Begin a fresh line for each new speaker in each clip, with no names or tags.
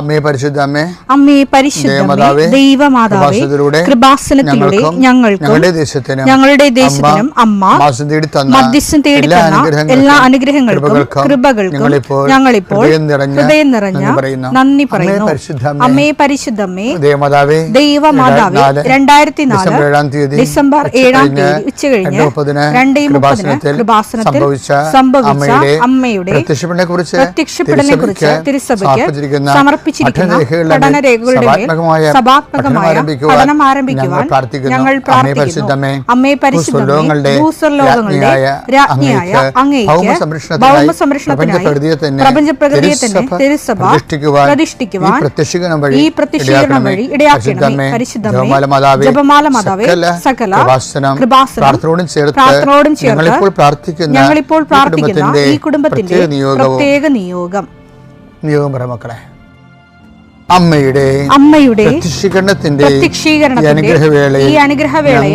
അമ്മേ പരിശുദ്ധ അമ്മേ,
അമ്മേ പരിശുദ്ധ ദൈവമാതാവേ, കൃപാസനത്തിലൂടെ ഞങ്ങൾക്കും ഞങ്ങളുടെ ദേശത്തിനും അമ്മ മധ്യസ്ഥം തേടി തന്ന എല്ലാ അനുഗ്രഹങ്ങൾക്കും കൃപകൾക്കും ഞങ്ങളിപ്പോൾ ഹൃദയം നിറഞ്ഞ നന്ദി പറയുന്നു. അമ്മേ പരിശുദ്ധമ്മേ ദൈവമാതാവേ, 2004 ഡിസംബർ 7 ഉച്ചകഴിഞ്ഞ് 2:30 കൃപാസനത്തിൽ സംഭവിച്ച അമ്മയുടെ പ്രത്യക്ഷപ്പെടലിനെ കുറിച്ച് തിരുസഭയ്ക്ക് സമർപ്പിച്ചിരിക്കുന്ന പഠനരേഖകളുടെ സഭാത്മകമായ പഠനം ആരംഭിക്കുവാൻ ഞങ്ങൾ പ്രാർത്ഥിക്കുന്നു. അമ്മേ പരിശുദ്ധമേ, ഭൂസ്വർലോകങ്ങളുടെ രാജ്ഞിയായ അങ്ങേയ്ക്ക് ഭൗമസംരക്ഷണത്തിനായി പ്രപഞ്ചപ്രകൃതിയെ തന്നെ തിരുസഭ പ്രതിഷ്ഠിക്കുവാൻ ഈ പ്രത്യക്ഷീകരണം വഴി ഇടയാക്കണമേ. പരിശുദ്ധമേ, ജപമാല മാതാവേ, സകല കൃപാസനം പ്രാർത്ഥനയോടും ചേർത്ത് ഞങ്ങളിപ്പോൾ പ്രാർത്ഥിക്കുന്ന ഈ കുടുംബത്തിന്റെ പ്രത്യേക നിയോഗം
മക്കളെ, അമ്മയുടെ പ്രത്യക്ഷീകരണത്തിന്റെ ഈ അനുഗ്രഹവേളയിൽ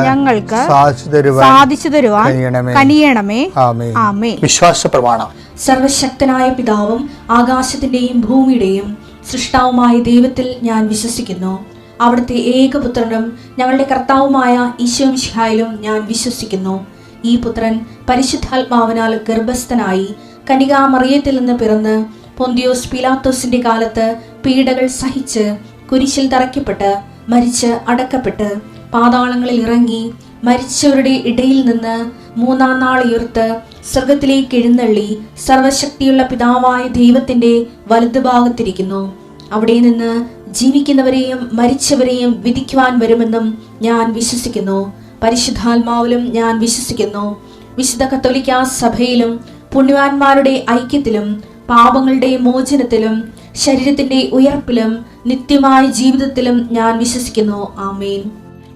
ഞങ്ങൾക്ക് സാധിച്ചു തരുവാൻ കനിയണമേ. ആമേൻ. വിശ്വാസ പ്രമാണം.
സർവശക്തനായ പിതാവും ആകാശത്തിന്റെയും ഭൂമിയുടെയും സൃഷ്ടാവുമായ ദൈവത്തിൽ ഞാൻ വിശ്വസിക്കുന്നു. അവിടുത്തെ ഏകപുത്രനും ഞങ്ങളുടെ കർത്താവുമായ ഈശോ മിശിഹായിലും ഞാൻ വിശ്വസിക്കുന്നു. ഈ പുത്രൻ പരിശുദ്ധാത്മാവിനാൽ ഗർഭസ്ഥനായി കന്യകാമറിയത്തിൽ നിന്ന് പിറന്ന് പൊന്തിയോസ് പീലാത്തോസിന്റെ കാലത്ത് പീഡകൾ സഹിച്ച് കുരിശിൽ തറയ്ക്കപ്പെട്ട് മരിച്ച് അടക്കപ്പെട്ട് പാതാളങ്ങളിൽ ഇറങ്ങി മരിച്ചവരുടെ ഇടയിൽ നിന്ന് 3-ാം നാൾ ഉയർത്ത് സ്വർഗത്തിലേക്ക് എഴുന്നള്ളി സർവശക്തിയുള്ള പിതാവായ ദൈവത്തിന്റെ വലതുഭാഗത്തിരിക്കുന്നു. അവിടെ നിന്ന് ജീവിക്കുന്നവരെയും മരിച്ചവരെയും വിധിക്കുവാൻ വരുമെന്നും ഞാൻ വിശ്വസിക്കുന്നു. പരിശുദ്ധാത്മാവിലും ഞാൻ വിശ്വസിക്കുന്നു. വിശുദ്ധ കത്തോലിക്കാ സഭയിലും പുണ്യവാന്മാരുടെ ഐക്യത്തിലും പാപങ്ങളുടെ മോചനത്തിലും ശരീരത്തിന്റെ ഉയർപ്പിലും നിത്യമായ ജീവിതത്തിലും ഞാൻ വിശ്വസിക്കുന്നു. ആമേൻ.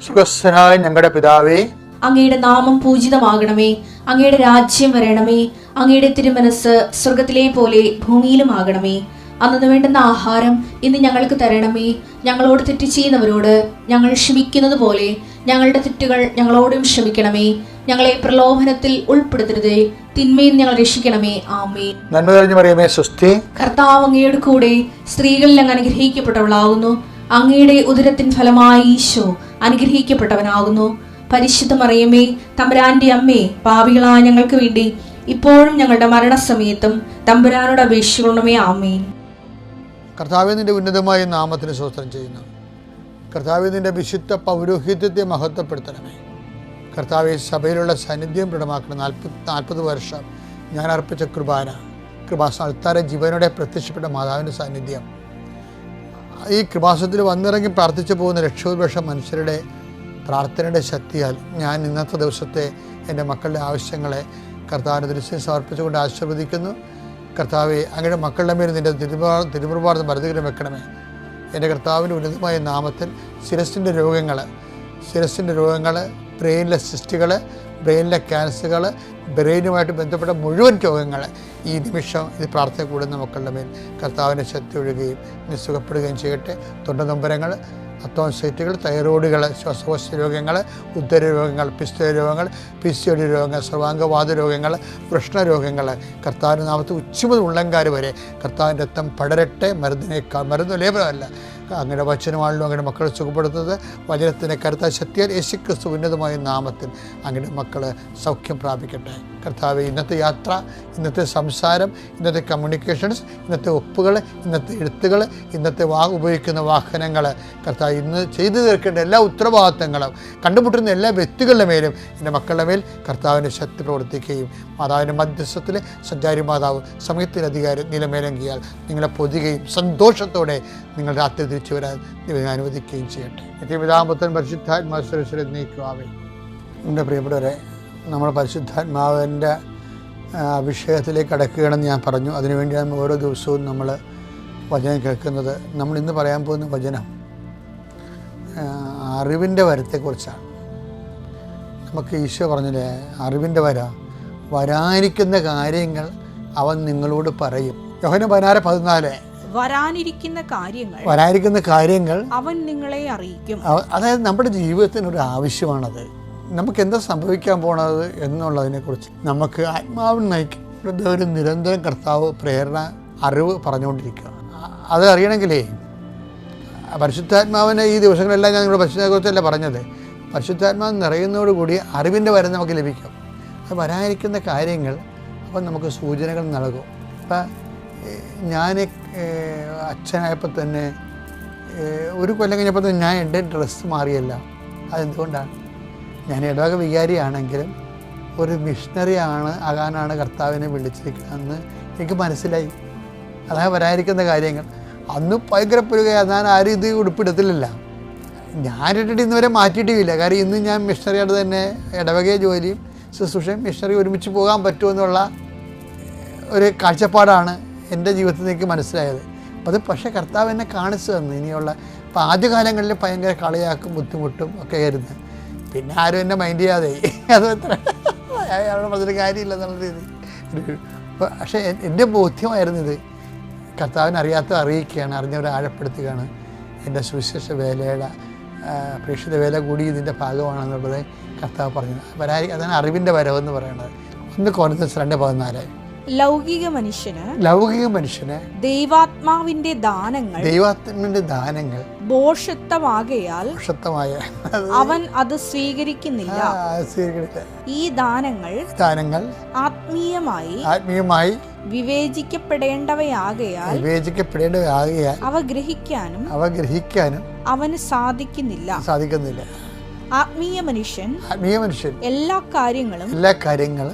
സുഖസ്ഥനായ ഞങ്ങളുടെ പിതാവേ,
അങ്ങയുടെ നാമം പൂജിതമാകണമേ. അങ്ങയുടെ രാജ്യം വരണമേ. അങ്ങയുടെ തിരുമനസ് സ്വർഗത്തിലെ പോലെ ഭൂമിയിലും ആകണമേ. അന്നു വേണ്ടുന്ന ആഹാരം ഇന്ന് ഞങ്ങൾക്ക് തരണമേ. ഞങ്ങളോട് തെറ്റ് ചെയ്യുന്നവരോട് ഞങ്ങൾ ക്ഷമിക്കുന്നത് പോലെ ഞങ്ങളുടെ തെറ്റുകൾ ഞങ്ങളോടും ക്ഷമിക്കണമേ. ഞങ്ങളെ പ്രലോഭനത്തിൽ ഉൾപ്പെടുത്തരുതേ, തിന്മയിൽ ഞങ്ങൾ രക്ഷിക്കണമേ. ആമേൻ.
നന്മ നിറഞ്ഞ മറിയമേ, സ്വസ്തി.
കർത്താവ് അങ്ങയുടെ കൂടെ സ്ത്രീകളിൽ അങ്ങ് അനുഗ്രഹിക്കപ്പെട്ടവളാകുന്നു. അങ്ങയുടെ ഉദരത്തിൻ ഫലമായി ഈശോ അനുഗ്രഹിക്കപ്പെട്ടവനാകുന്നു. പരിശുദ്ധ മറിയമേ, തമ്പുരാന്റെ അമ്മേ, പാപികളായ ഞങ്ങൾക്ക് വേണ്ടി ഇപ്പോഴും ഞങ്ങളുടെ മരണസമയത്തും തമ്പുരാനോട് അപേക്ഷിക്കണമേ. ആമേൻ.
കർത്താവേ, നിന്റെ ഉന്നതമായ നാമത്തിന് സ്തോത്രം ചെയ്യുന്നു. കർത്താവേ, നിന്റെ വിശുദ്ധ പൗരോഹിത്യത്തെ മഹത്വപ്പെടുത്തണമേ. കർത്താവെ, സഭയിലുള്ള സാന്നിധ്യം ദൃഢമാക്കണം. 40 വർഷം ഞാൻ അർപ്പിച്ച കൃപാസന ജീവനോടെ പ്രത്യക്ഷപ്പെട്ട മാതാവിൻ്റെ സാന്നിധ്യം ഈ കൃപാസനത്തിൽ വന്നിറങ്ങി പ്രാർത്ഥിച്ചു പോകുന്ന ലക്ഷോപലക്ഷം മനുഷ്യരുടെ പ്രാർത്ഥനയുടെ ശക്തിയാൽ ഞാൻ ഇന്നത്തെ ദിവസത്തെ എൻ്റെ മക്കളുടെ ആവശ്യങ്ങളെ കർത്താവിൻ്റെ ദൃശ്യം സമർപ്പിച്ചുകൊണ്ട് ആശീർവദിക്കുന്നു. കർത്താവെ, അങ്ങയുടെ മക്കളുടെ മേൽ നിൻ്റെ തിരുമുറുപാർന്ന് മരുതുകരം വെക്കണമേ. എൻ്റെ കർത്താവിൻ്റെ ഉന്നതമായ നാമത്തിൽ ശിരസിൻ്റെ രോഗങ്ങൾ, ബ്രെയിനിലെ സിസ്റ്റുകൾ, ബ്രെയിനിലെ ക്യാൻസറുകൾ, ബ്രെയിനുമായിട്ട് ബന്ധപ്പെട്ട മുഴുവൻ രോഗങ്ങൾ ഈ നിമിഷം ഇത് പ്രാർത്ഥന കൂടുന്ന മക്കളുടെ മേൽ കർത്താവിൻ്റെ ശക്തി ഒഴുകുകയും സുഖപ്പെടുകയും ചെയ്യട്ടെ. തൊണ്ടനൊമ്പരങ്ങൾ, അത്തോൺസൈറ്റുകൾ, തൈറോയിഡുകൾ, ശ്വാസകോശ രോഗങ്ങൾ, ഉദര രോഗങ്ങൾ, രോഗങ്ങൾ, PCOD രോഗങ്ങൾ, സർവാംഗവാദ രോഗങ്ങൾ, വൃഷ്ണരോഗങ്ങൾ കർത്താവിൻ്റെ നാമത്തിൽ ഉച്ചമുതൽ ഉള്ളങ്കാർ വരെ കർത്താവിൻ്റെ രക്തം പടരട്ടെ. മരുന്ന് ലേപനമല്ല, അങ്ങയുടെ വചനമാണല്ലോ അങ്ങയുടെ മക്കളെ സുഖപ്പെടുത്തുന്നത്. വചനത്തിൻ്റെ കരുത്ത ശക്തിയാൽ യേശുക്രിസ്തു ഉന്നതമായ നാമത്തിൽ അങ്ങയുടെ മക്കൾ സൗഖ്യം പ്രാപിക്കട്ടെ. കർത്താവ്, ഇന്നത്തെ യാത്ര, ഇന്നത്തെ സംസാരം, ഇന്നത്തെ കമ്മ്യൂണിക്കേഷൻസ്, ഇന്നത്തെ ഒപ്പുകൾ, ഇന്നത്തെ എഴുത്തുകൾ, ഇന്നത്തെ ഉപയോഗിക്കുന്ന വാഹനങ്ങൾ, കർത്താവ് ഇന്ന് ചെയ്തു തീർക്കേണ്ട എല്ലാ ഉത്തരവാദിത്തങ്ങളും കണ്ടുമുട്ടുന്ന എല്ലാ വ്യക്തികളുടെ മേലും എൻ്റെ മക്കളുടെ മേൽ കർത്താവിൻ്റെ ശക്തി പ്രവർത്തിക്കുകയും മാതാവിൻ്റെ മധ്യസ്ഥത്തിൽ സഞ്ചാരി മാതാവ് സമയത്തിലധികാരം നിലമേലങ്കിയാൽ നിങ്ങളെ പൊതുകയും സന്തോഷത്തോടെ നിങ്ങൾ രാത്രി തിരിച്ചു വരാൻ ദൈവം അനുവദിക്കുകയും ചെയ്യട്ടെ. നിത്യപിതാപുത്രൻ പരിശുദ്ധാത്മാവിനെ നീക്കുവാവേ. എൻ്റെ പ്രിയപ്പെട്ടവരെ, നമ്മൾ പരിശുദ്ധാത്മാവിൻ്റെ അഭിഷേകത്തിലേക്ക് കടക്കുകയാണെന്ന് ഞാൻ പറഞ്ഞു. അതിനുവേണ്ടിയാണ് ഓരോ ദിവസവും നമ്മൾ വചനം കേൾക്കുന്നത്. നമ്മൾ ഇന്ന് പറയാൻ പോകുന്ന വചനം അറിവിൻ്റെ വരത്തെക്കുറിച്ചാണ്. നമുക്ക് ഈശോ പറഞ്ഞില്ലേ, അറിവിൻ്റെ വരാനിരിക്കുന്ന കാര്യങ്ങൾ അവൻ നിങ്ങളോട് പറയും. യോഹന്നാൻ 16:14 വരാനിരിക്കുന്ന കാര്യങ്ങൾ അവൻ നിങ്ങളെ അറിയിക്കും. അതായത് നമ്മുടെ ജീവിതത്തിനൊരു ആവശ്യമാണത്. നമുക്ക് എന്താ സംഭവിക്കാൻ പോണത് എന്നുള്ളതിനെക്കുറിച്ച് നമുക്ക് ആത്മാവിൽ നയിക്കുന്ന ഒരു നിരന്തരം കർത്താവ് പ്രേരണ, അറിവ് പറഞ്ഞുകൊണ്ടിരിക്കുക. അത് അറിയണമെങ്കിലേ പരിശുദ്ധാത്മാവിനെ ഈ ദിവസങ്ങളെല്ലാം ഞാൻ നിങ്ങളുടെ പരിശുദ്ധാത്മാവെക്കുറിച്ചല്ല പറഞ്ഞത്. പരിശുദ്ധാത്മാവ് നിറയുന്നതോടുകൂടി അറിവിൻ്റെ വരം നമുക്ക് ലഭിക്കും. അത് വരാനിരിക്കുന്ന കാര്യങ്ങൾ അപ്പം നമുക്ക് സൂചനകൾ നൽകും. ഇപ്പം ഞാൻ അച്ഛനായപ്പോൾ തന്നെ ഒരു കൊല്ലം കഴിഞ്ഞപ്പോൾ തന്നെ ഞാൻ എൻ്റെ ഡ്രസ്സ് മാറിയല്ല. അതെന്തുകൊണ്ടാണ്? ഞാൻ ഇടവക വികാരിയാണെങ്കിലും ഒരു മിഷണറി ആകാനാണ് കർത്താവിനെ വിളിച്ചിരിക്കുന്നതെന്ന് എനിക്ക് മനസ്സിലായി. അതാണ് വരാനിരിക്കുന്ന കാര്യങ്ങൾ. അന്ന് ഭയങ്കര പുരുകയാണ്. ഞാൻ ആരും ഇത് ഉടുപ്പിടത്തിലില്ല. ഞാനിട്ടിട്ട് ഇന്ന് വരെ മാറ്റിയിട്ടുമില്ല. കാരണം ഇന്ന് ഞാൻ മിഷണറിയായിട്ട് തന്നെ ഇടവകയെ ജോലിയും ശുശ്രൂഷയും മിഷണറി ഒരുമിച്ച് പോകാൻ പറ്റുമെന്നുള്ള ഒരു കാഴ്ചപ്പാടാണ് എൻ്റെ ജീവിതത്തിൽ എനിക്ക് മനസ്സിലായത്. അത് പക്ഷേ കർത്താവ് എന്നെ കാണിച്ചു തന്നു. ഇനിയുള്ള ഇപ്പം ആദ്യകാലങ്ങളിൽ ഭയങ്കര കളിയാക്കും ബുദ്ധിമുട്ടും ഒക്കെ ആയിരുന്നു. പിന്നെ ആരും എന്നെ മൈൻഡ് ചെയ്യാതെ അത് എത്ര അവിടെ പറഞ്ഞൊരു കാര്യമില്ല എന്നുള്ള രീതി. പക്ഷേ എൻ്റെ ബോധ്യമായിരുന്നു ഇത് കർത്താവിനെ അറിയാത്ത അറിയിക്കുകയാണ്, അറിഞ്ഞവരെ ആഴപ്പെടുത്തുകയാണ്. എൻ്റെ സുവിശേഷ വേലയുടെ പ്രേക്ഷിത വേല കൂടി ഇതിൻ്റെ ഭാഗമാണെന്നുള്ളത് കർത്താവ് പറഞ്ഞു. അതാണ് അറിവിൻ്റെ വരവെന്ന് പറയുന്നത്. 1 കൊരിന്ത്യർ 2:14.
ലൗകിക മനുഷ്യന് ദൈവാത്മാവിന്റെ ദാനങ്ങൾ ഭോഷത്വമാകയാൽ അവൻ അത് സ്വീകരിക്കുന്നില്ല. ഈ ദാനങ്ങൾ ആത്മീയമായി വിവേചിക്കപ്പെടേണ്ടവയാകയാൽ അവ ഗ്രഹിക്കാനും അവന് സാധിക്കുന്നില്ല. ആത്മീയ മനുഷ്യൻ എല്ലാ കാര്യങ്ങളും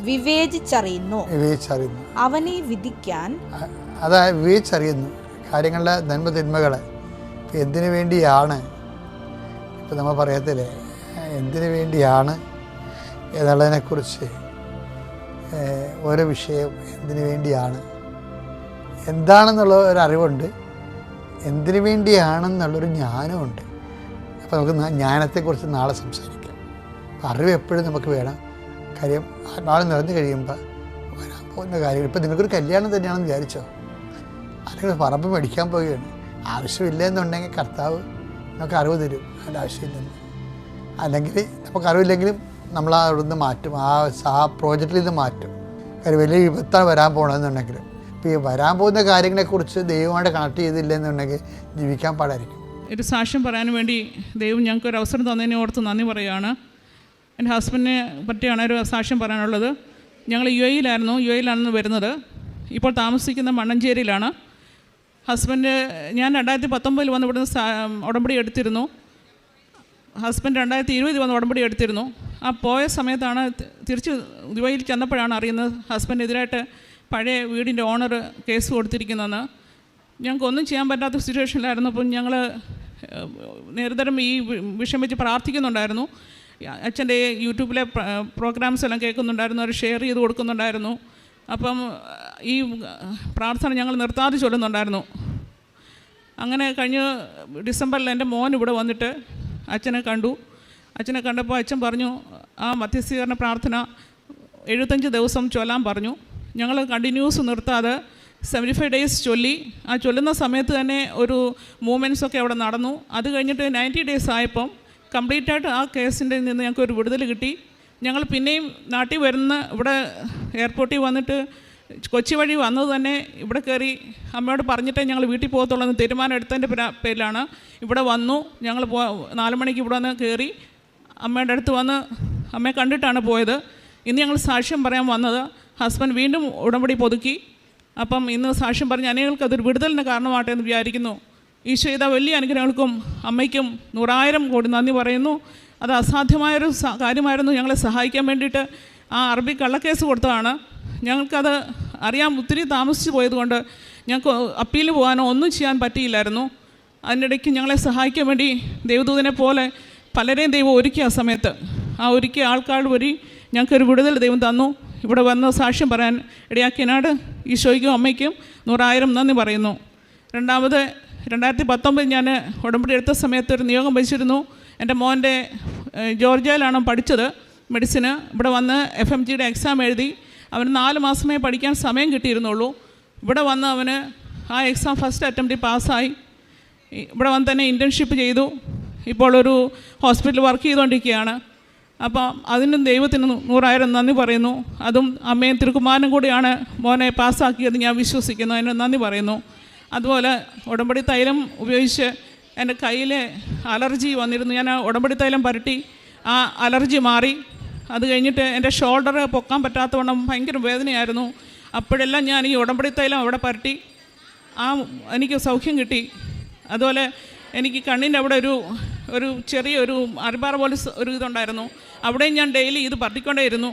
വിവേചിച്ചറിയുന്നു. അവനെ വിധിക്കാൻ
വിവേചിച്ചറിയുന്നു കാര്യങ്ങളുടെ നന്മതിന്മകളെ. എന്തിനു വേണ്ടിയാണ് ഇപ്പം നമ്മൾ പറയത്തില്ലേ, എന്തിനു വേണ്ടിയാണ് എന്നുള്ളതിനെക്കുറിച്ച് ഓരോ വിഷയം എന്തിനു വേണ്ടിയാണ് എന്താണെന്നുള്ള ഒരറിവുണ്ട്, എന്തിനു വേണ്ടിയാണെന്നുള്ളൊരു ജ്ഞാനമുണ്ട്. അപ്പോൾ നമുക്ക് ജ്ഞാനത്തെക്കുറിച്ച് നാളെ സംസാരിക്കാം. അറിവ് എപ്പോഴും നമുക്ക് വേണം. കാര്യം ആത്മാവ് നിറഞ്ഞു കഴിയുമ്പോൾ വരാൻ പോകുന്ന കാര്യങ്ങൾ. ഇപ്പം നിങ്ങൾക്കൊരു കല്യാണം തന്നെയാണെന്ന് വിചാരിച്ചോ, അല്ലെങ്കിൽ പറമ്പ് മേടിക്കാൻ പോവുകയാണ്. ആവശ്യമില്ല എന്നുണ്ടെങ്കിൽ കർത്താവ് നമുക്ക് അറിവ് തരും, അതിൻ്റെ ആവശ്യമില്ലെന്ന്. അല്ലെങ്കിൽ നമുക്ക് അറിവില്ലെങ്കിലും നമ്മൾ അവിടുന്ന് മാറ്റും, ആ പ്രോജക്റ്റിൽ നിന്ന് മാറ്റും. കാര്യം വലിയ വിപത്താണ് വരാൻ പോകണമെന്നുണ്ടെങ്കിൽ. ഇപ്പോൾ ഈ വരാൻ പോകുന്ന കാര്യങ്ങളെക്കുറിച്ച് ദൈവമായിട്ട് കണക്ട് ചെയ്തില്ലെന്നുണ്ടെങ്കിൽ ജീവിക്കാൻ പാടായിരിക്കും.
ഒരു സാക്ഷ്യം പറയാൻ വേണ്ടി ദൈവം ഞങ്ങൾക്കൊരു അവസരം തന്നതിനെ ഓർത്ത് നന്ദി പറയുകയാണ്. എൻ്റെ ഹസ്ബൻഡിനെ പറ്റിയാണ് ഒരു സാക്ഷ്യം പറയാനുള്ളത്. ഞങ്ങൾ യു എയിലാണെന്ന് വരുന്നത്. ഇപ്പോൾ താമസിക്കുന്ന മണ്ണഞ്ചേരിയിലാണ്. ഹസ്ബൻഡ് ഞാൻ 2019 വന്ന് ഇവിടുന്ന് ഉടമ്പടി എടുത്തിരുന്നു. ഹസ്ബൻഡ് 2020 വന്ന് ഉടമ്പടി എടുത്തിരുന്നു. ആ പോയ സമയത്താണ് തിരിച്ച് ദുബൈയിൽ ചെന്നപ്പോഴാണ് അറിയുന്നത് ഹസ്ബൻഡിനെതിരായിട്ട് പഴയ വീടിൻ്റെ ഓണർ കേസ് കൊടുത്തിരിക്കുന്നതെന്ന്. ഞങ്ങൾക്കൊന്നും ചെയ്യാൻ പറ്റാത്ത സിറ്റുവേഷനിലായിരുന്നു. അപ്പം ഞങ്ങൾ നിരന്തരം ഈ വിഷയം വെച്ച് പ്രാർത്ഥിക്കുന്നുണ്ടായിരുന്നു. അച്ഛൻ്റെ യൂട്യൂബിലെ പ്രോഗ്രാംസ് എല്ലാം കേൾക്കുന്നുണ്ടായിരുന്നു, അവർ ഷെയർ ചെയ്ത് കൊടുക്കുന്നുണ്ടായിരുന്നു. അപ്പം ഈ പ്രാർത്ഥന ഞങ്ങൾ നിർത്താതെ ചൊല്ലുന്നുണ്ടായിരുന്നു. അങ്ങനെ കഴിഞ്ഞ ഡിസംബറിൽ എൻ്റെ മോൻ ഇവിടെ വന്നിട്ട് അച്ഛനെ കണ്ടപ്പോൾ അച്ഛൻ പറഞ്ഞു ആ മധ്യസ്ഥീകരണ പ്രാർത്ഥന 75 ദിവസം ചൊല്ലാൻ പറഞ്ഞു. ഞങ്ങൾ കണ്ടിന്യൂസ് നിർത്താതെ 75 days ചൊല്ലി. ആ ചൊല്ലുന്ന സമയത്ത് തന്നെ ഒരു മൂവ്മെൻറ്റ്സൊക്കെ അവിടെ നടന്നു. അത് കഴിഞ്ഞിട്ട് 90 days ആയപ്പം കംപ്ലീറ്റായിട്ട് ആ കേസിൻ്റെ നിന്ന് ഞങ്ങൾക്കൊരു വിടുതൽ കിട്ടി. ഞങ്ങൾ പിന്നെയും നാട്ടിൽ ഇവിടെ എയർപോർട്ടിൽ വന്നിട്ട് കൊച്ചി വഴി വന്നത് തന്നെ ഇവിടെ കയറി അമ്മയോട് പറഞ്ഞിട്ടേ ഞങ്ങൾ വീട്ടിൽ പോകത്തുള്ളൂ എന്ന് തീരുമാനം എടുത്തതിൻ്റെ പേരിലാണ് ഇവിടെ വന്നു. ഞങ്ങൾ 4 മണിക്ക് ഇവിടെ വന്ന് കയറി അമ്മയുടെ അടുത്ത് വന്ന് അമ്മയെ കണ്ടിട്ടാണ് പോയത്. ഇന്ന് ഞങ്ങൾ സാക്ഷ്യം പറയാൻ വന്നത്. ഹസ്ബൻഡ് വീണ്ടും ഉടമ്പടി പുതുക്കി. അപ്പം ഇന്ന് സാക്ഷ്യം പറഞ്ഞ് അനേകൾക്ക് അതൊരു വിടുതലിന് കാരണമാട്ടെ എന്ന് വിചാരിക്കുന്നു. ഈശോ ചെയ്ത വലിയ അനുഗ്രഹങ്ങൾക്കും അമ്മയ്ക്കും 100,000 കോടി നന്ദി പറയുന്നു. അത് അസാധ്യമായൊരു കാര്യമായിരുന്നു. ഞങ്ങളെ സഹായിക്കാൻ വേണ്ടിയിട്ട് ആ അറബി കള്ളക്കേസ് കൊടുത്തതാണ്. ഞങ്ങൾക്കത് അറിയാൻ ഒത്തിരി താമസിച്ച് പോയതുകൊണ്ട് ഞങ്ങൾക്ക് അപ്പീൽ പോകാനോ ഒന്നും ചെയ്യാൻ പറ്റിയില്ലായിരുന്നു. അതിനിടയ്ക്ക് ഞങ്ങളെ സഹായിക്കാൻ വേണ്ടി ദൈവദൂതനെ പോലെ പലരെയും ദൈവം ഒരുക്കിയ ആ സമയത്ത് ആ ഒരുക്കിയ ആൾക്കാർ വഴി ഞങ്ങൾക്കൊരു വിടുതൽ ദൈവം തന്നു. ഇവിടെ വന്ന് സാക്ഷ്യം പറയാൻ ഇടയാക്കിയനാട് ഈശോയ്ക്കും അമ്മയ്ക്കും 100,000 നന്ദി പറയുന്നു. രണ്ടാമത് 2019 ഞാൻ ഉടമ്പടി എടുത്ത സമയത്ത് ഒരു നിയോഗം വെച്ചിരുന്നു. എൻ്റെ മോൻ്റെ ജോർജിയയിലാണ് പഠിച്ചത് മെഡിസിന്. ഇവിടെ വന്ന് FMGയുടെ എക്സാം എഴുതി. അവന് 4 മാസമേ പഠിക്കാൻ സമയം കിട്ടിയിരുന്നുള്ളൂ. ഇവിടെ വന്ന് അവന് ആ എക്സാം ഫസ്റ്റ് അറ്റംപ്റ്റിൽ പാസ്സായി. ഇവിടെ വന്ന് തന്നെ ഇൻറ്റേൺഷിപ്പ് ചെയ്തു. ഇപ്പോൾ ഒരു ഹോസ്പിറ്റലിൽ വർക്ക് ചെയ്തുകൊണ്ടിരിക്കുകയാണ്. അപ്പം അതിനും ദൈവത്തിന് 100,000 നന്ദി പറയുന്നു. അതും അമ്മയും തിരുക്കുമാരനും കൂടിയാണ് മോനെ പാസ്സാക്കിയത് ഞാൻ വിശ്വസിക്കുന്നു. അതിന് നന്ദി പറയുന്നു. അതുപോലെ ഉടമ്പടി തൈലം ഉപയോഗിച്ച് എൻ്റെ കയ്യിൽ അലർജി വന്നിരുന്നു. ഞാൻ ആ ഉടമ്പടി തൈലം പുരട്ടി ആ അലർജി മാറി. അത് കഴിഞ്ഞിട്ട് എൻ്റെ ഷോൾഡർ പൊക്കാൻ പറ്റാത്തവണ്ണം ഭയങ്കര വേദനയായിരുന്നു. അപ്പോഴെല്ലാം ഞാൻ ഈ ഉടമ്പടി തൈലം അവിടെ പുരട്ടി എനിക്ക് സൗഖ്യം കിട്ടി. അതുപോലെ എനിക്ക് കണ്ണിൻ്റെ അവിടെ ഒരു ചെറിയൊരു അരിപ്പാറ പോലെ ഒരു ഇതുണ്ടായിരുന്നു. അവിടെയും ഞാൻ ഡെയിലി ഇത് പരട്ടിക്കൊണ്ടേയിരുന്നു.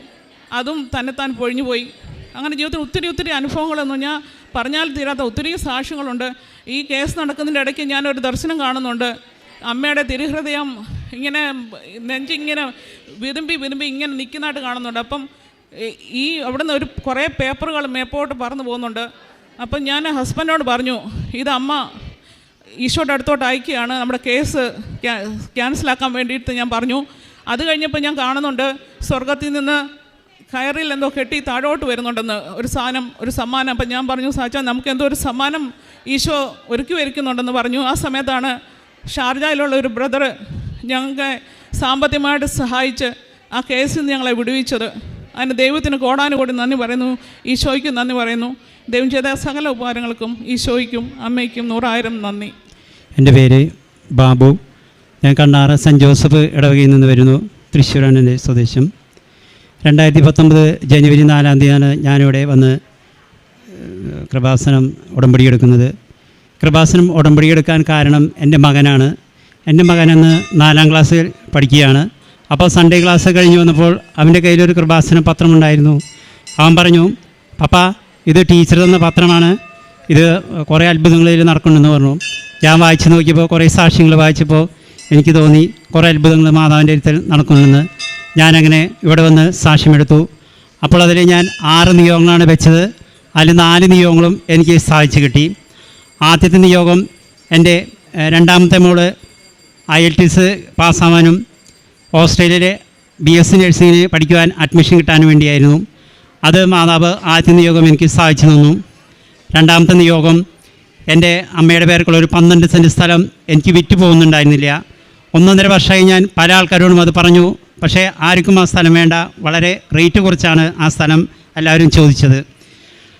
അതും തന്നെത്താൻ പൊഴിഞ്ഞു പോയി. അങ്ങനെ ജീവിതത്തിൽ ഒത്തിരി അനുഭവങ്ങളൊന്നും ഞാൻ പറഞ്ഞാൽ തീരാത്ത ഒത്തിരി സാക്ഷ്യങ്ങളുണ്ട്. ഈ കേസ് നടക്കുന്നതിൻ്റെ ഇടയ്ക്ക് ഞാനൊരു ദർശനം കാണുന്നുണ്ട്. അമ്മയുടെ തിരുഹൃദയം ഇങ്ങനെ നെഞ്ചിങ്ങനെ വിതുമ്പി ഇങ്ങനെ നിൽക്കുന്നതായിട്ട് കാണുന്നുണ്ട്. അപ്പം ഈ അവിടുന്ന് കുറേ പേപ്പറുകൾ മേപ്പോട്ട് പറന്നു പോകുന്നുണ്ട്. അപ്പം ഞാൻ ഹസ്ബൻഡിനോട് പറഞ്ഞു, ഇത് അമ്മ ഈശോയുടെ അടുത്തോട്ട് അയക്കുകയാണ്, നമ്മുടെ കേസ് ക്യാൻസലാക്കാൻ വേണ്ടിയിട്ട് ഞാൻ പറഞ്ഞു. അത് കഴിഞ്ഞപ്പോൾ ഞാൻ കാണുന്നുണ്ട് സ്വർഗത്തിൽ നിന്ന് കയറിൽ എന്തോ കെട്ടി താഴോട്ട് വരുന്നുണ്ടെന്ന് ഒരു സമ്മാനം. അപ്പം ഞാൻ പറഞ്ഞു, സാച്ചാ നമുക്ക് എന്തോ ഒരു സമ്മാനം ഈശോ ഒരുക്കുന്നുണ്ടെന്ന് പറഞ്ഞു. ആ സമയത്താണ് ഷാർജയിലുള്ള ഒരു ബ്രദർ ഞങ്ങൾക്ക് സാമ്പത്തികമായിട്ട് സഹായിച്ച് ആ കേസിൽ നിന്ന് ഞങ്ങളെ വിടുവിച്ചത്. അതിന് ദൈവത്തിന് കോടാനുകൂടി നന്ദി പറയുന്നു, ഈശോയ്ക്കും നന്ദി പറയുന്നു. ദൈവം ചെയ്ത സകല ഉപകാരങ്ങൾക്കും ഈശോയ്ക്കും അമ്മയ്ക്കും 100,000 നന്ദി.
എൻ്റെ പേര് ബാബു. ഞാൻ കണ്ണാറ സെൻറ്റ് ജോസഫ് ഇടവകയിൽ നിന്ന് വരുന്നു. തൃശ്ശൂരാണ് എൻ്റെ സ്വദേശം. 2019 ജനുവരി 4-ാം തീയതിയാണ് ഞാനിവിടെ വന്ന് കൃപാസനം ഉടമ്പടിയെടുക്കുന്നത്. കൃപാസനം ഉടമ്പടിയെടുക്കാൻ കാരണം എൻ്റെ മകനാണ്. എൻ്റെ മകനെന്ന് 4-ാം ക്ലാസ്സിൽ പഠിക്കുകയാണ്. അപ്പോൾ സൺഡേ ക്ലാസ് കഴിഞ്ഞ് വന്നപ്പോൾ അവൻ്റെ കയ്യിലൊരു കൃപാസന പത്രമുണ്ടായിരുന്നു. അവൻ പറഞ്ഞു, പപ്പാ ഇത് ടീച്ചർ തന്ന പത്രമാണ്, ഇത് കുറേ അത്ഭുതങ്ങളിൽ നടക്കുന്നുണ്ടെന്ന് പറഞ്ഞു. ഞാൻ വായിച്ച് നോക്കിയപ്പോൾ കുറേ സാക്ഷ്യങ്ങൾ വായിച്ചപ്പോൾ എനിക്ക് തോന്നി കുറേ അത്ഭുതങ്ങൾ മാതാവിൻ്റെ അടുത്തിൽ നടക്കുന്നുണ്ടെന്ന്. ഞാനങ്ങനെ ഇവിടെ വന്ന് സാക്ഷ്യമെടുത്തു. അപ്പോൾ അതിൽ ഞാൻ 6 നിയോഗങ്ങളാണ് വെച്ചത്. അതിൽ 4 നിയോഗങ്ങളും എനിക്ക് സാധിച്ചു കിട്ടി. ആദ്യത്തെ നിയോഗം എൻ്റെ രണ്ടാമത്തെ മോള് IELTS പാസ്സാവാനും ഓസ്ട്രേലിയയിലെ BSc നഴ്സിങ്ങിന് പഠിക്കുവാൻ അഡ്മിഷൻ കിട്ടാനും വേണ്ടിയായിരുന്നു. അത് മാതാവ് ആദ്യത്തെ നിയോഗം എനിക്ക് സാധിച്ചു തന്നു. രണ്ടാമത്തെ നിയോഗം എൻ്റെ അമ്മയുടെ പേർക്കുള്ള ഒരു 12 സെൻറ്റ് സ്ഥലം എനിക്ക് വിറ്റ് പോകുന്നുണ്ടായിരുന്നില്ല. 1.5 വർഷമായി ഞാൻ പല ആൾക്കാരോടും അത് പറഞ്ഞു. പക്ഷേ ആർക്കും ആ സ്ഥലം വേണ്ട, വളരെ റേറ്റ് കുറച്ചാണ് ആ സ്ഥലം എല്ലാവരും ചോദിച്ചത്.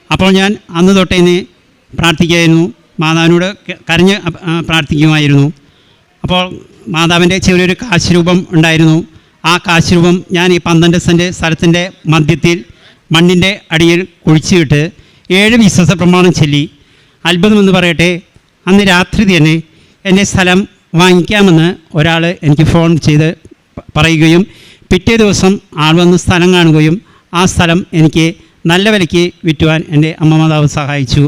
അപ്പോൾ ഞാൻ അന്ന് തൊട്ടേന്ന് പ്രാർത്ഥിക്കുകയായിരുന്നു, മാതാവിനോട് കരഞ്ഞ് പ്രാർത്ഥിക്കുമായിരുന്നു. അപ്പോൾ മാതാവിൻ്റെ ചെറിയൊരു കാശ് രൂപം ഉണ്ടായിരുന്നു. ആ കാശ് രൂപം ഞാൻ ഈ 12 സെൻറ്റ് സ്ഥലത്തിൻ്റെ മധ്യത്തിൽ മണ്ണിൻ്റെ അടിയിൽ കുഴിച്ചിട്ട് 7 വിശ്വാസ പ്രമാണം ചൊല്ലി. അത്ഭുതമെന്ന് പറയട്ടെ, അന്ന് രാത്രി തന്നെ എൻ്റെ സ്ഥലം വാങ്ങിക്കാമെന്ന് ഒരാൾ എനിക്ക് ഫോൺ ചെയ്ത് പറയുകയും പിറ്റേ ദിവസം ആൾ വന്ന് സ്ഥലം കാണുകയും ആ സ്ഥലം എനിക്ക് നല്ല വിലയ്ക്ക് വിറ്റുവാൻ എൻ്റെ അമ്മ മാതാവ് സഹായിച്ചു.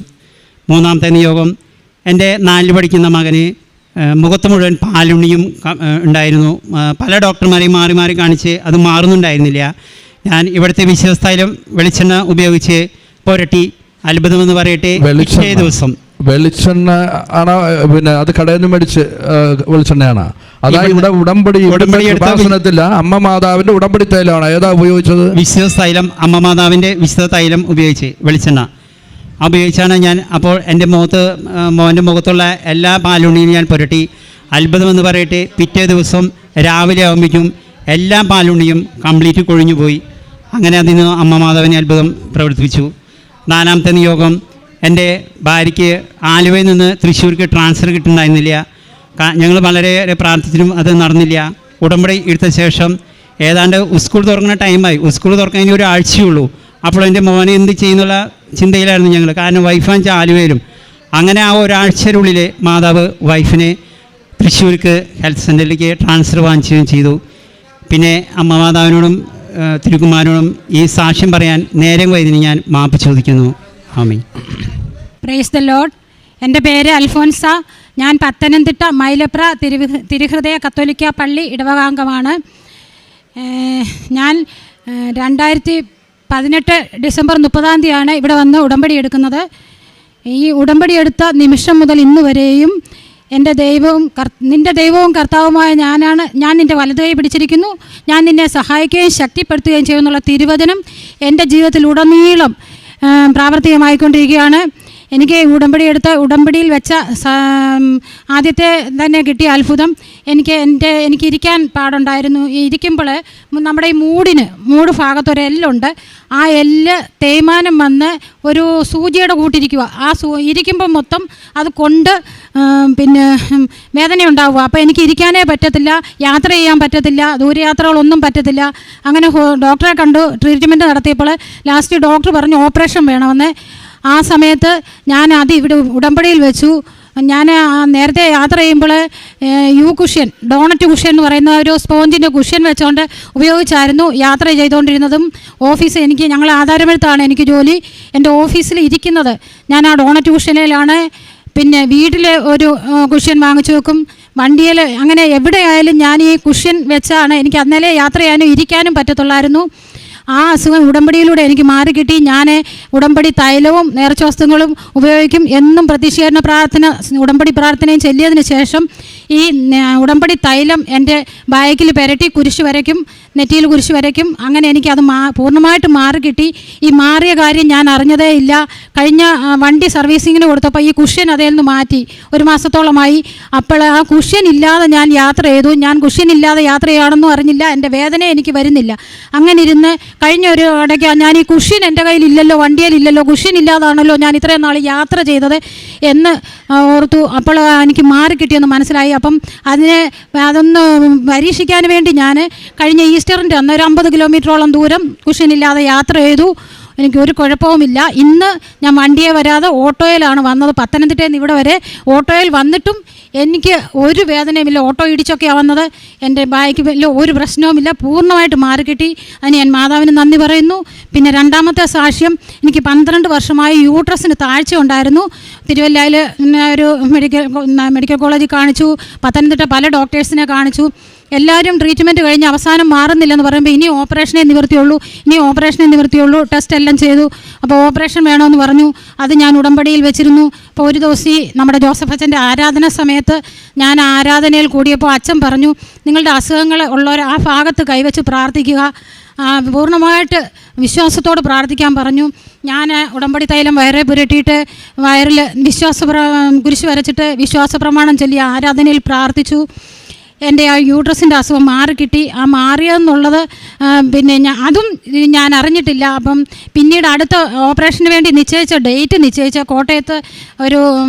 മൂന്നാമത്തെ നിയോഗം, എൻ്റെ 4 പഠിക്കുന്ന മകന് മുഖത്ത് മുഴുവൻ പാലുണ്ണിയും ഉണ്ടായിരുന്നു. പല ഡോക്ടർമാരെയും മാറി മാറി കാണിച്ച് അത് മാറുന്നുണ്ടായിരുന്നില്ല. ഞാൻ ഇവിടുത്തെ വിശ്വസ്തയിലും വെളിച്ചെണ്ണ ഉപയോഗിച്ച് പുരട്ടി. അത്ഭുതമെന്ന് പറയട്ടെ, പിറ്റേ ദിവസം
വെളിച്ചെണ്ണ ആണോ, പിന്നെ അത് കടയിൽ നിന്ന് മേടിച്ച് വെളിച്ചെണ്ണയാണോ? അതായത് ഇവിടെ ഉടമ്പടി ഉപാസനത്തില്ല, അമ്മ മാതാവിന്റെ ഉടമ്പടി തൈലമാണ് ഏതാ ഉപയോഗിച്ചത്? വിശുദ്ധ തൈലം,
അമ്മ മാതാവിന്റെ വിശുദ്ധ തൈലം ഉപയോഗിച്ച് വെളിച്ചെണ്ണ ഉപയോഗിച്ചാണ് ഞാൻ. അപ്പോൾ എൻ്റെ മോൻ്റെ മുഖത്തുള്ള എല്ലാ പാലുണ്ണിയും ഞാൻ പുരട്ടി. അത്ഭുതമെന്ന് പറയട്ടെ, പിറ്റേ ദിവസം രാവിലെ ആകുമ്പോഴേക്കും എല്ലാ പാലുണ്ണിയും കംപ്ലീറ്റ് കൊഴിഞ്ഞു പോയി. അങ്ങനെ അതിന് അമ്മ മാതാവിനെ അത്ഭുതം പ്രവർത്തിപ്പിച്ചു. 4-ാമത്തെ നിയോഗം, എൻ്റെ ഭാര്യയ്ക്ക് ആലുവയിൽ നിന്ന് തൃശ്ശൂർക്ക് ട്രാൻസ്ഫർ കിട്ടുന്നുണ്ടായിരുന്നില്ല. ഞങ്ങൾ വളരെയേറെ പ്രാർത്ഥിച്ചിട്ടും അത് നടന്നില്ല. ഉടമ്പടി എടുത്ത ശേഷം ഏതാണ്ട് സ്കൂൾ തുറക്കുന്ന ടൈമായി. സ്കൂൾ തുറക്കാൻ ഇനി 1 ആഴ്ചയുള്ളൂ. അപ്പോൾ എൻ്റെ മോനെ എന്ത് ചെയ്യുന്നുള്ള ചിന്തയിലായിരുന്നു ഞങ്ങൾ. കാരണം വൈഫാൻ ആലുവയിലും. അങ്ങനെ ആ 1 ആഴ്ചയുടെ മാതാവ് വൈഫിനെ തൃശ്ശൂർക്ക് ഹെൽത്ത് സെൻ്ററിലേക്ക് ട്രാൻസ്ഫർ വാങ്ങിക്കുകയും ചെയ്തു. പിന്നെ അമ്മ മാതാവിനോടും തിരുക്കുമാരനോടും ഈ സാക്ഷ്യം പറയാൻ നേരം വൈദ്യന് ഞാൻ മാപ്പ് ചോദിക്കുന്നു. ആമീൻ.
Praise the lord. എൻ്റെ പേര് അൽഫോൻസ. ഞാൻ പത്തനംതിട്ട മൈലപ്ര തിരുഹൃദയ കത്തോലിക്ക പള്ളി ഇടവകാംഗമാണ്. ഞാൻ 2018 ഡിസംബർ 30-ാം തീയതിയാണ് ഇവിടെ വന്ന് ഉടമ്പടി എടുക്കുന്നത്. ഈ ഉടമ്പടി എടുത്ത നിമിഷം മുതൽ ഇന്ന് വരെയും എൻ്റെ ദൈവവും നിൻ്റെ ദൈവവും കർത്താവുമായ ഞാൻ നിൻ്റെ വലതുകൈ പിടിച്ചിരിക്കുന്നു, ഞാൻ നിന്നെ സഹായിക്കുകയും ശക്തിപ്പെടുത്തുകയും ചെയ്യുമെന്നുള്ള തിരുവചനം എൻ്റെ ജീവിതത്തിൽ ഉടനീളം പ്രാവർത്തികമായിക്കൊണ്ടിരിക്കുകയാണ്. എനിക്ക് ഉടമ്പടിയിൽ വെച്ച ആദ്യത്തെ തന്നെ കിട്ടിയ അത്ഭുതം, എനിക്ക് ഇരിക്കാൻ പാടുണ്ടായിരുന്നു. ഇരിക്കുമ്പോൾ നമ്മുടെ ഈ മൂട് ഭാഗത്തൊരു എല്ലുണ്ട്. ആ എല്ല് തേയ്മാനം വന്ന് ഒരു സൂചിയുടെ കൂട്ടിരിക്കുക. ഇരിക്കുമ്പോൾ മൊത്തം അത് കൊണ്ട് പിന്നെ വേദന ഉണ്ടാവുക. അപ്പോൾ എനിക്ക് ഇരിക്കാനേ പറ്റത്തില്ല, യാത്ര ചെയ്യാൻ പറ്റത്തില്ല, ദൂരയാത്രകളൊന്നും പറ്റത്തില്ല. അങ്ങനെ ഡോക്ടറെ കണ്ടു ട്രീറ്റ്മെൻറ്റ് നടത്തിയപ്പോൾ ലാസ്റ്റ് ഡോക്ടർ പറഞ്ഞു ഓപ്പറേഷൻ വേണമെന്ന്. ആ സമയത്ത് ഞാൻ ഇവിടെ ഉടമ്പടിയിൽ വെച്ചു. ഞാൻ നേരത്തെ യാത്ര ചെയ്യുമ്പോൾ കുഷ്യൻ, ഡോണറ്റ് കുഷ്യൻ എന്ന് പറയുന്ന ഒരു സ്പോഞ്ചിൻ്റെ കുഷ്യൻ വെച്ചുകൊണ്ട് ഉപയോഗിച്ചായിരുന്നു യാത്ര ചെയ്തുകൊണ്ടിരുന്നതും. ഞങ്ങൾ ആധാരമെടുത്താണ് എനിക്ക് ജോലി. എൻ്റെ ഓഫീസിൽ ഇരിക്കുന്നത് ഞാൻ ആ ഡോണറ്റ് കുഷ്യനിലാണ്. പിന്നെ വീട്ടിൽ ഒരു കുഷ്യൻ വാങ്ങിച്ചു വെക്കും, വണ്ടിയിൽ, അങ്ങനെ എവിടെയായാലും ഞാൻ ഈ കുഷ്യൻ വെച്ചാണ് എനിക്ക് അന്നേരം യാത്ര ചെയ്യാനും ഇരിക്കാനും പറ്റത്തുള്ളായിരുന്നു. ആ അസുഖം ഉടമ്പടിയിലൂടെ എനിക്ക് മാറിക്കിട്ടി. ഞാൻ ഉടമ്പടി തൈലവും നേർച്ചവസ്തുക്കളും ഉപയോഗിക്കും. എന്നും പ്രതിഷേധ പ്രാർത്ഥന, ഉടമ്പടി പ്രാർത്ഥനയും ചൊല്ലിയതിന് ശേഷം ഈ ഉടമ്പടി തൈലം എൻ്റെ ബാക്കിൽ പുരട്ടി കുരിശ് വരയ്ക്കും, നെറ്റിയിൽ കുരിശ് വരയ്ക്കും. അങ്ങനെ എനിക്കത് പൂർണ്ണമായിട്ട് മാറിക്കിട്ടി. ഈ മാറിയ കാര്യം ഞാൻ അറിഞ്ഞതേ ഇല്ല. കഴിഞ്ഞ വണ്ടി സർവീസിങ്ങിന് കൊടുത്തപ്പോൾ ഈ കുഷ്യൻ അതിൽ നിന്ന് മാറ്റി 1 മാസത്തോളമായി. അപ്പോൾ ആ കുഷ്യൻ ഇല്ലാതെ ഞാൻ യാത്ര ചെയ്തു. ഞാൻ കുഷ്യൻ ഇല്ലാതെ യാത്ര ചെയ്യുകയാണെന്നും അറിഞ്ഞില്ല, എൻ്റെ വേദന എനിക്ക് വരുന്നില്ല. അങ്ങനെ ഇരുന്ന് കഴിഞ്ഞ ഒരു ഇടയ്ക്ക് ഞാൻ ഈ കുഷ്യൻ എൻ്റെ കയ്യിലില്ലല്ലോ, വണ്ടിയിലില്ലല്ലോ, കുഷ്യൻ ഇല്ലാതാണല്ലോ ഞാൻ ഇത്രയും നാൾ യാത്ര ചെയ്തത് എന്ന് ഓർത്തു. അപ്പോൾ എനിക്ക് മാറിക്കിട്ടിയെന്ന് മനസ്സിലായി. അപ്പം അതൊന്ന് പരീക്ഷിക്കാൻ വേണ്ടി ഞാൻ കഴിഞ്ഞ ഈസ്റ്ററിൻ്റെ അന്ന് ഒരു 50 കിലോമീറ്ററോളം ദൂരം കുഷ്യനില്ലാതെ യാത്ര ചെയ്തു. എനിക്കൊരു കുഴപ്പവുമില്ല. ഇന്ന് ഞാൻ വണ്ടിയെ വരാതെ ഓട്ടോയിലാണ് വന്നത്. പത്തനംതിട്ടയിൽ നിന്ന് ഇവിടെ വരെ ഓട്ടോയിൽ വന്നിട്ടും എനിക്ക് ഒരു വേദനയുമില്ല. ഓട്ടോ ഇടിച്ചൊക്കെയാണ് വന്നത്. എൻ്റെ ബാക്ക് വലിയ ഒരു പ്രശ്നവുമില്ല, പൂർണ്ണമായിട്ട് മാറിക്കിട്ടി. അതിന് ഞാൻ മാതാവിന് നന്ദി പറയുന്നു. പിന്നെ രണ്ടാമത്തെ സാക്ഷ്യം, എനിക്ക് 12 വർഷമായി യൂട്രസിന് താഴ്ച ഉണ്ടായിരുന്നു. തിരുവല്ലയിൽ ഒരു മെഡിക്കൽ കോളേജിൽ കാണിച്ചു, പത്തനംതിട്ട പല ഡോക്ടേഴ്സിനെ കാണിച്ചു. എല്ലാവരും ട്രീറ്റ്മെൻറ്റ് കഴിഞ്ഞ് അവസാനം മാറുന്നില്ലെന്ന് പറയുമ്പോൾ ഇനി ഓപ്പറേഷനേ നിവൃത്തിയുള്ളൂ. ടെസ്റ്റ് എല്ലാം ചെയ്തു. അപ്പോൾ ഓപ്പറേഷൻ വേണമെന്ന് പറഞ്ഞു. അത് ഞാൻ ഉടമ്പടിയിൽ വെച്ചിരുന്നു. അപ്പോൾ ഒരു ദിവസം നമ്മുടെ ജോസഫ് അച്ഛൻ്റെ ആരാധന സമയത്ത് ഞാൻ ആരാധനയിൽ കൂടിയപ്പോൾ അച്ഛൻ പറഞ്ഞു, നിങ്ങളുടെ അസുഖങ്ങൾ ഉള്ളവർ ആ ഭാഗത്ത് കൈവച്ച് പ്രാർത്ഥിക്കുക, പൂർണ്ണമായിട്ട് വിശ്വാസത്തോട് പ്രാർത്ഥിക്കാൻ പറഞ്ഞു. ഞാൻ ഉടമ്പടി തൈലം വയറെ പുരട്ടിയിട്ട് വയറിൽ കുരിശ് വരച്ചിട്ട് വിശ്വാസ പ്രമാണം ചൊല്ലി ആരാധനയിൽ പ്രാർത്ഥിച്ചു. എൻ്റെ ആ യൂട്രസിൻ്റെ അസുഖം മാറിക്കിട്ടി. ആ മാറിയെന്നുള്ളത് പിന്നെ അതും ഞാൻ അറിഞ്ഞിട്ടില്ല. അപ്പം പിന്നീട് അടുത്ത ഓപ്പറേഷന് വേണ്ടി നിശ്ചയിച്ച കോട്ടയത്ത് ഒരു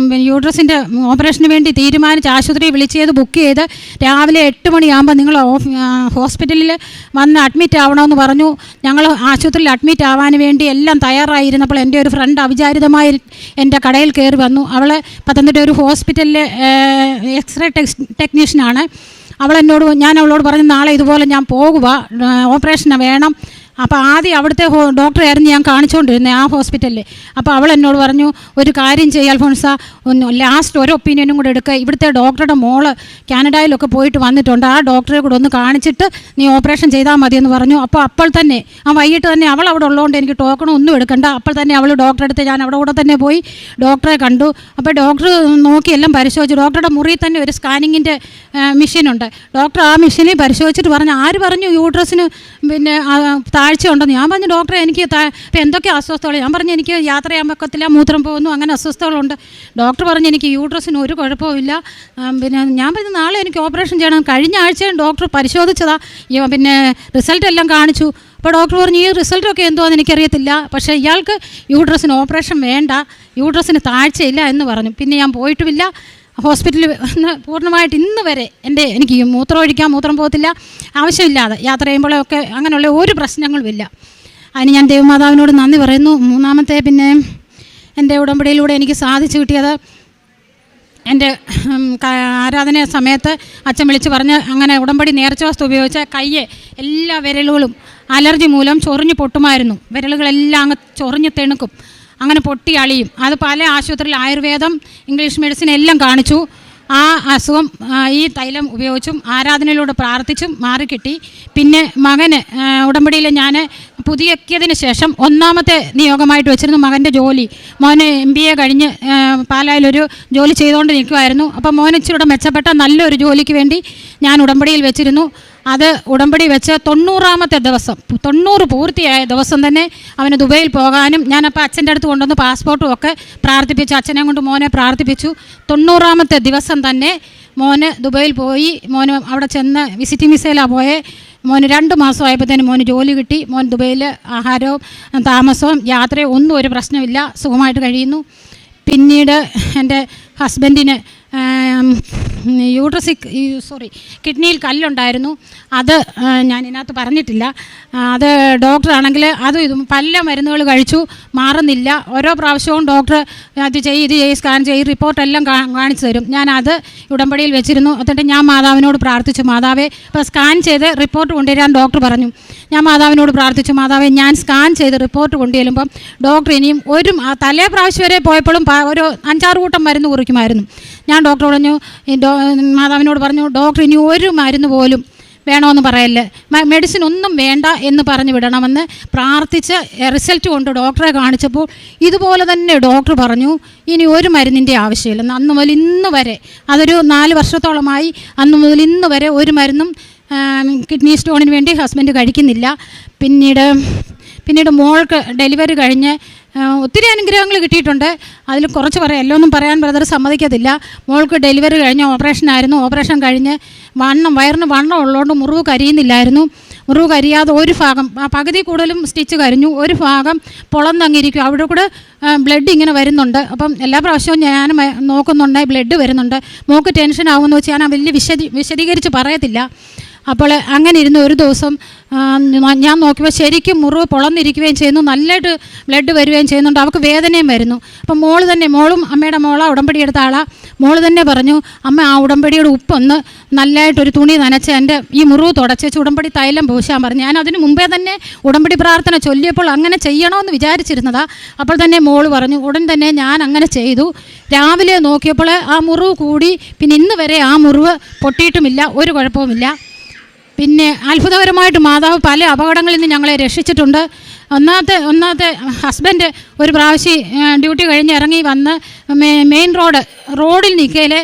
യൂട്രസിൻ്റെ ഓപ്പറേഷന് വേണ്ടി തീരുമാനിച്ച് ആശുപത്രി വിളിച്ച് ബുക്ക് ചെയ്ത് രാവിലെ 8 മണിയാകുമ്പോൾ നിങ്ങൾ ഹോസ്പിറ്റലിൽ വന്ന് അഡ്മിറ്റ് ആവണമെന്ന് പറഞ്ഞു. ഞങ്ങൾ ആശുപത്രിയിൽ അഡ്മിറ്റ് ആവാൻ വേണ്ടി എല്ലാം തയ്യാറായിരുന്നപ്പോൾ എൻ്റെ ഒരു ഫ്രണ്ട് അവിചാരിതമായി എൻ്റെ കടയിൽ കയറി വന്നു. അവൾ പത്തനംതിട്ട ഒരു ഹോസ്പിറ്റലിലെ എക്സ്റേ ടെക്നീഷ്യനാണ്. ഞാൻ അവളോട് പറഞ്ഞു, നാളെ ഇതുപോലെ ഞാൻ പോകുക, ഓപ്പറേഷന് വേണം. അപ്പോൾ ആദ്യം അവിടുത്തെ ഡോക്ടറായിരുന്നു ഞാൻ കാണിച്ചുകൊണ്ടിരുന്നത് ആ ഹോസ്പിറ്റലിൽ. അപ്പോൾ അവൾ എന്നോട് പറഞ്ഞു, ഒരു കാര്യം ചെയ്യുക അൽഫോൺസ, ലാസ്റ്റ് ഒരു ഒപ്പീനിയനും കൂടെ എടുക്കുക. ഇവിടുത്തെ ഡോക്ടറുടെ മോള് കാനഡയിലൊക്കെ പോയിട്ട് വന്നിട്ടുണ്ട്, ആ ഡോക്ടറെ കൂടെ ഒന്ന് കാണിച്ചിട്ട് നീ ഓപ്പറേഷൻ ചെയ്താൽ മതിയെന്ന് പറഞ്ഞു. അപ്പോൾ തന്നെ വൈകിട്ട് തന്നെ അവൾ അവിടെ ഉള്ളതുകൊണ്ട് എനിക്ക് ടോക്കൺ ഒന്നും എടുക്കണ്ട. അപ്പോൾ തന്നെ അവൾ ഡോക്ടറെ അടുത്ത് ഞാൻ അവിടെ കൂടെ തന്നെ പോയി ഡോക്ടറെ കണ്ടു. അപ്പോൾ ഡോക്ടർ നോക്കി എല്ലാം പരിശോധിച്ചു. ഡോക്ടറുടെ മുറിയിൽ തന്നെ ഒരു സ്കാനിങ്ങിൻ്റെ മെഷീനുണ്ട്. ഡോക്ടർ ആ മെഷീനിൽ പരിശോധിച്ചിട്ട് പറഞ്ഞു, ആര് പറഞ്ഞു യൂട്രസിന് പിന്നെ താഴ്ച ഉണ്ടെന്ന്. ഞാൻ പറഞ്ഞു, ഡോക്ടറെ എനിക്ക് ഇപ്പം എന്തൊക്കെ അസ്വസ്ഥകൾ. ഞാൻ പറഞ്ഞു, എനിക്ക് യാത്ര ചെയ്യാൻ പറ്റത്തില്ല, മൂത്രം പോകുന്നു, അങ്ങനെ അസ്വസ്ഥകളുണ്ട്. ഡോക്ടർ പറഞ്ഞു, എനിക്ക് യൂട്രസിന് ഒരു കുഴപ്പമില്ല. പിന്നെ ഞാൻ പറഞ്ഞു, നാളെ എനിക്ക് ഓപ്പറേഷൻ ചെയ്യണം. കഴിഞ്ഞ ആഴ്ചയും ഡോക്ടർ പരിശോധിച്ചതാ, പിന്നെ റിസൾട്ട് എല്ലാം കാണിച്ചു. അപ്പോൾ ഡോക്ടർ പറഞ്ഞു, ഈ റിസൾട്ടൊക്കെ എന്തുവാന്ന് എനിക്കറിയത്തില്ല, പക്ഷേ ഇയാൾക്ക് യൂട്രസിന് ഓപ്പറേഷൻ വേണ്ട, യൂട്രസിന് താഴ്ചയില്ല എന്ന് പറഞ്ഞു. പിന്നെ ഞാൻ പോയിട്ടുമില്ല ഹോസ്പിറ്റലിൽ. പൂർണ്ണമായിട്ട് ഇന്ന് വരെ എനിക്ക് മൂത്രം പോകത്തില്ല, ആവശ്യമില്ലാതെ യാത്ര ചെയ്യുമ്പോഴൊക്കെ അങ്ങനെയുള്ള ഒരു പ്രശ്നങ്ങളുമില്ല. അതിന് ഞാൻ ദേവമാതാവിനോട് നന്ദി പറയുന്നു. മൂന്നാമത്തെ പിന്നെ എൻ്റെ ഉടമ്പടിയിലൂടെ എനിക്ക് സാധിച്ചു കിട്ടിയത്, എൻ്റെ ആരാധന സമയത്ത് അച്ഛൻ വിളിച്ച് പറഞ്ഞ്, അങ്ങനെ ഉടമ്പടി നേർച്ച വസ്തു ഉപയോഗിച്ച കയ്യെ എല്ലാ വിരലുകളും അലർജി മൂലം ചൊറിഞ്ഞ് പൊട്ടുമായിരുന്നു. വിരലുകളെല്ലാം അങ്ങ് ചൊറിഞ്ഞ് തെണുക്കും, അങ്ങനെ പൊട്ടി അളിയും. അത് പല ആശുപത്രിയിൽ ആയുർവേദം, ഇംഗ്ലീഷ് മെഡിസിൻ എല്ലാം കാണിച്ചു. ആ അസുഖം ഈ തൈലം ഉപയോഗിച്ചും ആരാധനയിലൂടെ പ്രാർത്ഥിച്ചും മാറിക്കിട്ടി. പിന്നെ മകന് ഉടമ്പടിയിൽ ഞാൻ പുതിയക്കിയതിന് ശേഷം 1ാമത്തെ നിയോഗമായിട്ട് വെച്ചിരുന്നു മകൻ്റെ ജോലി. മോന് MBA കഴിഞ്ഞ് പാലായിലൊരു ജോലി ചെയ്തുകൊണ്ട് നിൽക്കുമായിരുന്നു. അപ്പോൾ മോന് ഇച്ചിരി മെച്ചപ്പെട്ട നല്ലൊരു ജോലിക്ക് വേണ്ടി ഞാൻ ഉടമ്പടിയിൽ വെച്ചിരുന്നു. അത് ഉടമ്പടി വെച്ച് 90ാമത്തെ ദിവസം 90 പൂർത്തിയായ ദിവസം തന്നെ അവന് ദുബൈയിൽ പോകാനും ഞാനപ്പോൾ അച്ഛൻ്റെ അടുത്ത് കൊണ്ടുവന്ന് പാസ്പോർട്ടും ഒക്കെ പ്രാർത്ഥിപ്പിച്ചു. അച്ഛനെ കൊണ്ട് മോനെ പ്രാർത്ഥിപ്പിച്ചു. 90ാമത്തെ ദിവസം തന്നെ മോന് ദുബൈയിൽ പോയി. മോന് അവിടെ ചെന്ന് വിസിറ്റിംഗ് വിസയിലാണ് പോയെ. മോന് 2 മാസമായപ്പോഴത്തേന് മോന് ജോലി കിട്ടി. മോൻ ദുബൈയിൽ ആഹാരവും താമസവും യാത്രയും ഒന്നും ഒരു പ്രശ്നമില്ല, സുഖമായിട്ട് കഴിയുന്നു. പിന്നീട് എൻ്റെ ഹസ്ബൻഡിന് കിഡ്നിയിൽ കല്ലുണ്ടായിരുന്നു. അത് ഞാൻ ഇതിനകത്ത് പറഞ്ഞിട്ടില്ല. അത് ഡോക്ടറാണെങ്കിൽ അതും ഇതും പല മരുന്നുകൾ കഴിച്ചു, മാറുന്നില്ല. ഓരോ പ്രാവശ്യവും ഡോക്ടർ അത് ഇത് സ്കാൻ റിപ്പോർട്ടെല്ലാം കാണിച്ചു തരും. ഞാനത് ഉടമ്പടിയിൽ വെച്ചിരുന്നു. എന്നിട്ട് ഞാൻ മാതാവിനോട് പ്രാർത്ഥിച്ചു, മാതാവേ ഇപ്പോൾ സ്കാൻ ചെയ്ത് റിപ്പോർട്ട് കൊണ്ടുവരാൻ ഡോക്ടർ പറഞ്ഞു. ഞാൻ മാതാവിനോട് പ്രാർത്ഥിച്ചു, മാതാവേ ഞാൻ സ്കാൻ ചെയ്ത് റിപ്പോർട്ട് കൊണ്ടുചെല്ലുമ്പം ഡോക്ടർ ഇനിയും തലേ പ്രാവശ്യം വരെ പോയപ്പോഴും ഒരു 5-6 കൂട്ടം മരുന്ന് കുറിക്കുമായിരുന്നു. ഞാൻ ഡോക്ടർ പറഞ്ഞു, മാതാവിനോട് പറഞ്ഞു, ഡോക്ടർ ഇനി ഒരു മരുന്ന് പോലും വേണമെന്ന് പറയല്ലേ, മെഡിസിൻ ഒന്നും വേണ്ട എന്ന് പറഞ്ഞു വിടണമെന്ന് പ്രാർത്ഥിച്ച് റിസൾട്ട് കൊണ്ട് ഡോക്ടറെ കാണിച്ചപ്പോൾ ഇതുപോലെ തന്നെ ഡോക്ടർ പറഞ്ഞു, ഇനി ഒരു മരുന്നിൻ്റെ ആവശ്യമില്ലെന്ന്. അന്ന് മുതൽ ഇന്ന് വരെ, അതൊരു 4 വർഷത്തോളമായി, അന്ന് മുതൽ ഇന്ന് വരെ ഒരു മരുന്നും കിഡ്നി സ്റ്റോണിന് വേണ്ടി ഹസ്ബൻഡ് കഴിക്കുന്നില്ല. പിന്നീട് മോൾക്ക് ഡെലിവറി കഴിഞ്ഞ് ഒത്തിരി അനുഗ്രഹങ്ങൾ കിട്ടിയിട്ടുണ്ട്. അതിൽ കുറച്ച് പറയാം, എല്ലാം ഒന്നും പറയാൻ ബ്രദർ സമ്മതിക്കത്തില്ല. മോൾക്ക് ഡെലിവറി കഴിഞ്ഞ് ഓപ്പറേഷനായിരുന്നു. ഓപ്പറേഷൻ കഴിഞ്ഞ് വയറിന് വണ്ണം ഉള്ളതുകൊണ്ട് മുറിവ് കരിയുന്നില്ലായിരുന്നു. മുറിവ് കരിയാതെ ഒരു ഭാഗം, പകുതി കൂടുതലും സ്റ്റിച്ച് കരിഞ്ഞു, ഒരു ഭാഗം പൊളന്നങ്ങിരിക്കും. അവിടെ കൂടെ ബ്ലഡ് ഇങ്ങനെ വരുന്നുണ്ട്. അപ്പം എല്ലാ പ്രാവശ്യവും ഞാൻ നോക്കുന്നുണ്ട്, ബ്ലഡ് വരുന്നുണ്ട്. മോൾക്ക് ടെൻഷൻ ആകുമെന്ന് വെച്ച് ഞാൻ വലിയ വിശദീകരിച്ച് പറയത്തില്ല. അപ്പോൾ അങ്ങനെ ഇരുന്ന് ഒരു ദിവസം ഞാൻ നോക്കിയപ്പോൾ ശരിക്കും മുറിവ് പൊളന്നിരിക്കുകയും ചെയ്യുന്നു, നല്ലതായിട്ട് ബ്ലഡ് വരികയും ചെയ്യുന്നുണ്ട്. അവൾക്ക് വേദനയും വരുന്നു. അപ്പം മോളും അമ്മയുടെ ഉടമ്പടി എടുത്ത ആളാണ്. മോള് തന്നെ പറഞ്ഞു, അമ്മ ആ ഉടമ്പടിയുടെ ഉപ്പൊന്ന് നല്ലതായിട്ടൊരു തുണി നനച്ച് എൻ്റെ ഈ മുറിവ് തുടച്ച് ഉടമ്പടി തൈലം പൂശാൻ പറഞ്ഞു. ഞാൻ അതിന് മുമ്പേ തന്നെ ഉടമ്പടി പ്രാർത്ഥന ചൊല്ലിയപ്പോൾ അങ്ങനെ ചെയ്യണമെന്ന് വിചാരിച്ചിരുന്നതാണ്. അപ്പോൾ തന്നെ മോള് പറഞ്ഞു. ഉടൻ തന്നെ ഞാൻ അങ്ങനെ ചെയ്തു. രാവിലെ നോക്കിയപ്പോൾ ആ മുറിവ് കൂടി. പിന്നെ ഇന്ന് വരെ ആ മുറിവ് പൊട്ടിയിട്ടുമില്ല, ഒരു കുഴപ്പവുമില്ല. പിന്നെ അത്ഭുതകരമായിട്ട് മാതാവ് പല അപകടങ്ങളിൽ നിന്ന് ഞങ്ങളെ രക്ഷിച്ചിട്ടുണ്ട്. ഒന്നാമത്തെ ഹസ്ബൻഡ് ഒരു പ്രാവശ്യം ഡ്യൂട്ടി കഴിഞ്ഞ് ഇറങ്ങി വന്ന് മെയിൻ റോഡിൽ നിൽക്കയിലെ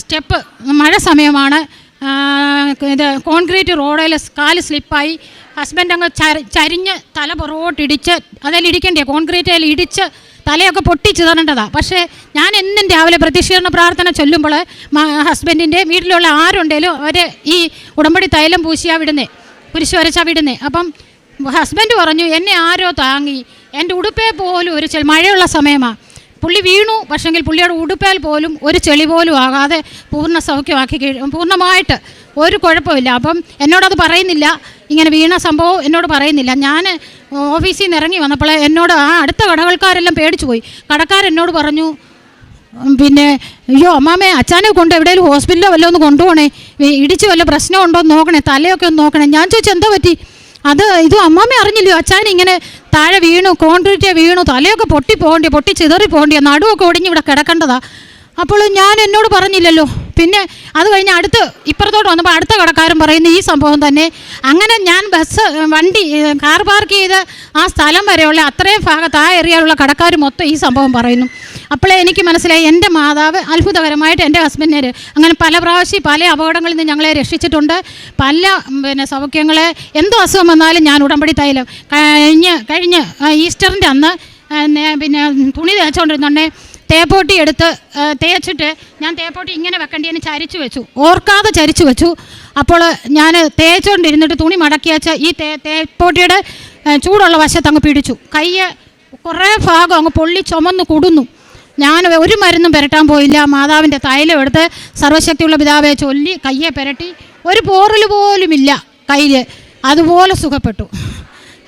സ്റ്റെപ്പ്, മഴ സമയമാണ്, ഇത് കോൺക്രീറ്റ് റോഡിൽ കാല് സ്ലിപ്പായി. ഹസ്ബൻഡ് അങ്ങ് ചരിഞ്ഞ് തല പുറകോട്ടിടിച്ച്, അതിലിടിക്കണ്ടേ കോൺക്രീറ്റിൽ ഇടിച്ച് തലയൊക്കെ പൊട്ടിച്ച് തരേണ്ടതാണ്. പക്ഷേ ഞാൻ എന്നും രാവിലെ പ്രത്യക്ഷീകരണ പ്രാർത്ഥന ചൊല്ലുമ്പോൾ ഹസ്ബൻഡിൻ്റെ വീട്ടിലുള്ള ആരുണ്ടേലും അവർ ഈ ഉടമ്പടി തൈലം പൂശിയാ വിടുന്നേ, കുരിശ് വരച്ചാ വിടുന്നേ. അപ്പം ഹസ്ബൻഡ് പറഞ്ഞു, എന്നെ ആരോ താങ്ങി, എൻ്റെ ഉടുപ്പേ പോലും ഒരു മഴയുള്ള സമയമാണ്, പുള്ളി വീണു, പക്ഷെങ്കിൽ പുള്ളിയുടെ ഉടുപ്പേൽ പോലും ഒരു ചെളി പോലും ആകാതെ പൂർണ്ണ സൗഖ്യമാക്കി, പൂർണ്ണമായിട്ട് ഒരു കുഴപ്പമില്ല. അപ്പം എന്നോടത് പറയുന്നില്ല, ഇങ്ങനെ വീണ സംഭവം എന്നോട് പറയുന്നില്ല. ഞാൻ ഓഫീസിൽ നിന്ന് ഇറങ്ങി വന്നപ്പോൾ എന്നോട് അടുത്ത കടകൾക്കാരെല്ലാം പേടിച്ചു പോയി. കടക്കാരെന്നോട് പറഞ്ഞു, പിന്നെ അയ്യോ അമ്മാമ്മേ, അച്ഛനെ കൊണ്ട് എവിടെയെങ്കിലും ഹോസ്പിറ്റലിലോ വല്ലതും ഒന്ന് കൊണ്ടുപോകണേ, ഇടിച്ച് വല്ല പ്രശ്നമുണ്ടോ എന്ന് നോക്കണേ, തലയൊക്കെ ഒന്ന് നോക്കണേ. ഞാൻ ചോദിച്ചു, എന്താ പറ്റി? ഇത് അമ്മാമ്മ അറിഞ്ഞില്ലയോ, അച്ഛൻ ഇങ്ങനെ താഴെ വീണു, കോൺക്രീറ്റ് വീണു, തലയൊക്കെ പൊട്ടി ചിതറി പോകണ്ടിയ, നടുവൊക്കെ ഒടിഞ്ഞ് ഇവിടെ കിടക്കേണ്ടതാ. അപ്പോൾ ഞാൻ എന്നോട് പറഞ്ഞില്ലല്ലോ. പിന്നെ അത് കഴിഞ്ഞ് ഇപ്പുറത്തോട്ട് വന്നപ്പോൾ അടുത്ത കടക്കാരൻ പറയുന്ന ഈ സംഭവം തന്നെ. അങ്ങനെ ഞാൻ കാർ പാർക്ക് ചെയ്ത് ആ സ്ഥലം വരെയുള്ള അത്രയും ഭാഗത്ത് ആ ഏരിയയിലുള്ള കടക്കാർ മൊത്തം ഈ സംഭവം പറയുന്നു. അപ്പോഴേ എനിക്ക് മനസ്സിലായി, എൻ്റെ മാതാവ് അത്ഭുതകരമായിട്ട് എൻ്റെ ഹസ്ബൻഡിനെ അങ്ങനെ പല പ്രാവശ്യം പല അപകടങ്ങളിൽ നിന്ന് ഞങ്ങളെ രക്ഷിച്ചിട്ടുണ്ട്. പല സൗഖ്യങ്ങളെ എന്തോ അസുഖം വന്നാലും ഞാൻ ഉടമ്പടി തൈലം കഴിഞ്ഞ് ഈസ്റ്ററിൻ്റെ അന്ന് പിന്നെ തുണി തേച്ചുകൊണ്ടിരുന്നുണ്ടേ, തേപ്പോട്ടി എടുത്ത് തേച്ചിട്ട് ഞാൻ തേപ്പോട്ടി ഇങ്ങനെ വെക്കേണ്ടിയെന്ന് ചരിച്ചു വെച്ചു, ഓർക്കാതെ ചരിച്ചു വെച്ചു. അപ്പോൾ ഞാൻ തേച്ചുകൊണ്ടിരുന്നിട്ട് തുണി മടക്കി വെച്ച ഈ തേപ്പോട്ടിയുടെ ചൂടുള്ള വശത്ത് അങ്ങ് പിടിച്ചു. കയ്യ് കുറേ ഭാഗം അങ്ങ് പൊള്ളി ചുമന്ന് കുടുന്നു. ഞാൻ ഒരു മരുന്നും പുരട്ടാൻ പോയില്ല. മാതാവിൻ്റെ തൈലം എടുത്ത് സർവ്വശക്തിയുള്ള പിതാവെ ചൊല്ലി കയ്യെ പുരട്ടി, ഒരു പോറൽ പോലുമില്ല കയ്യിൽ, അതുപോലെ സുഖപ്പെട്ടു.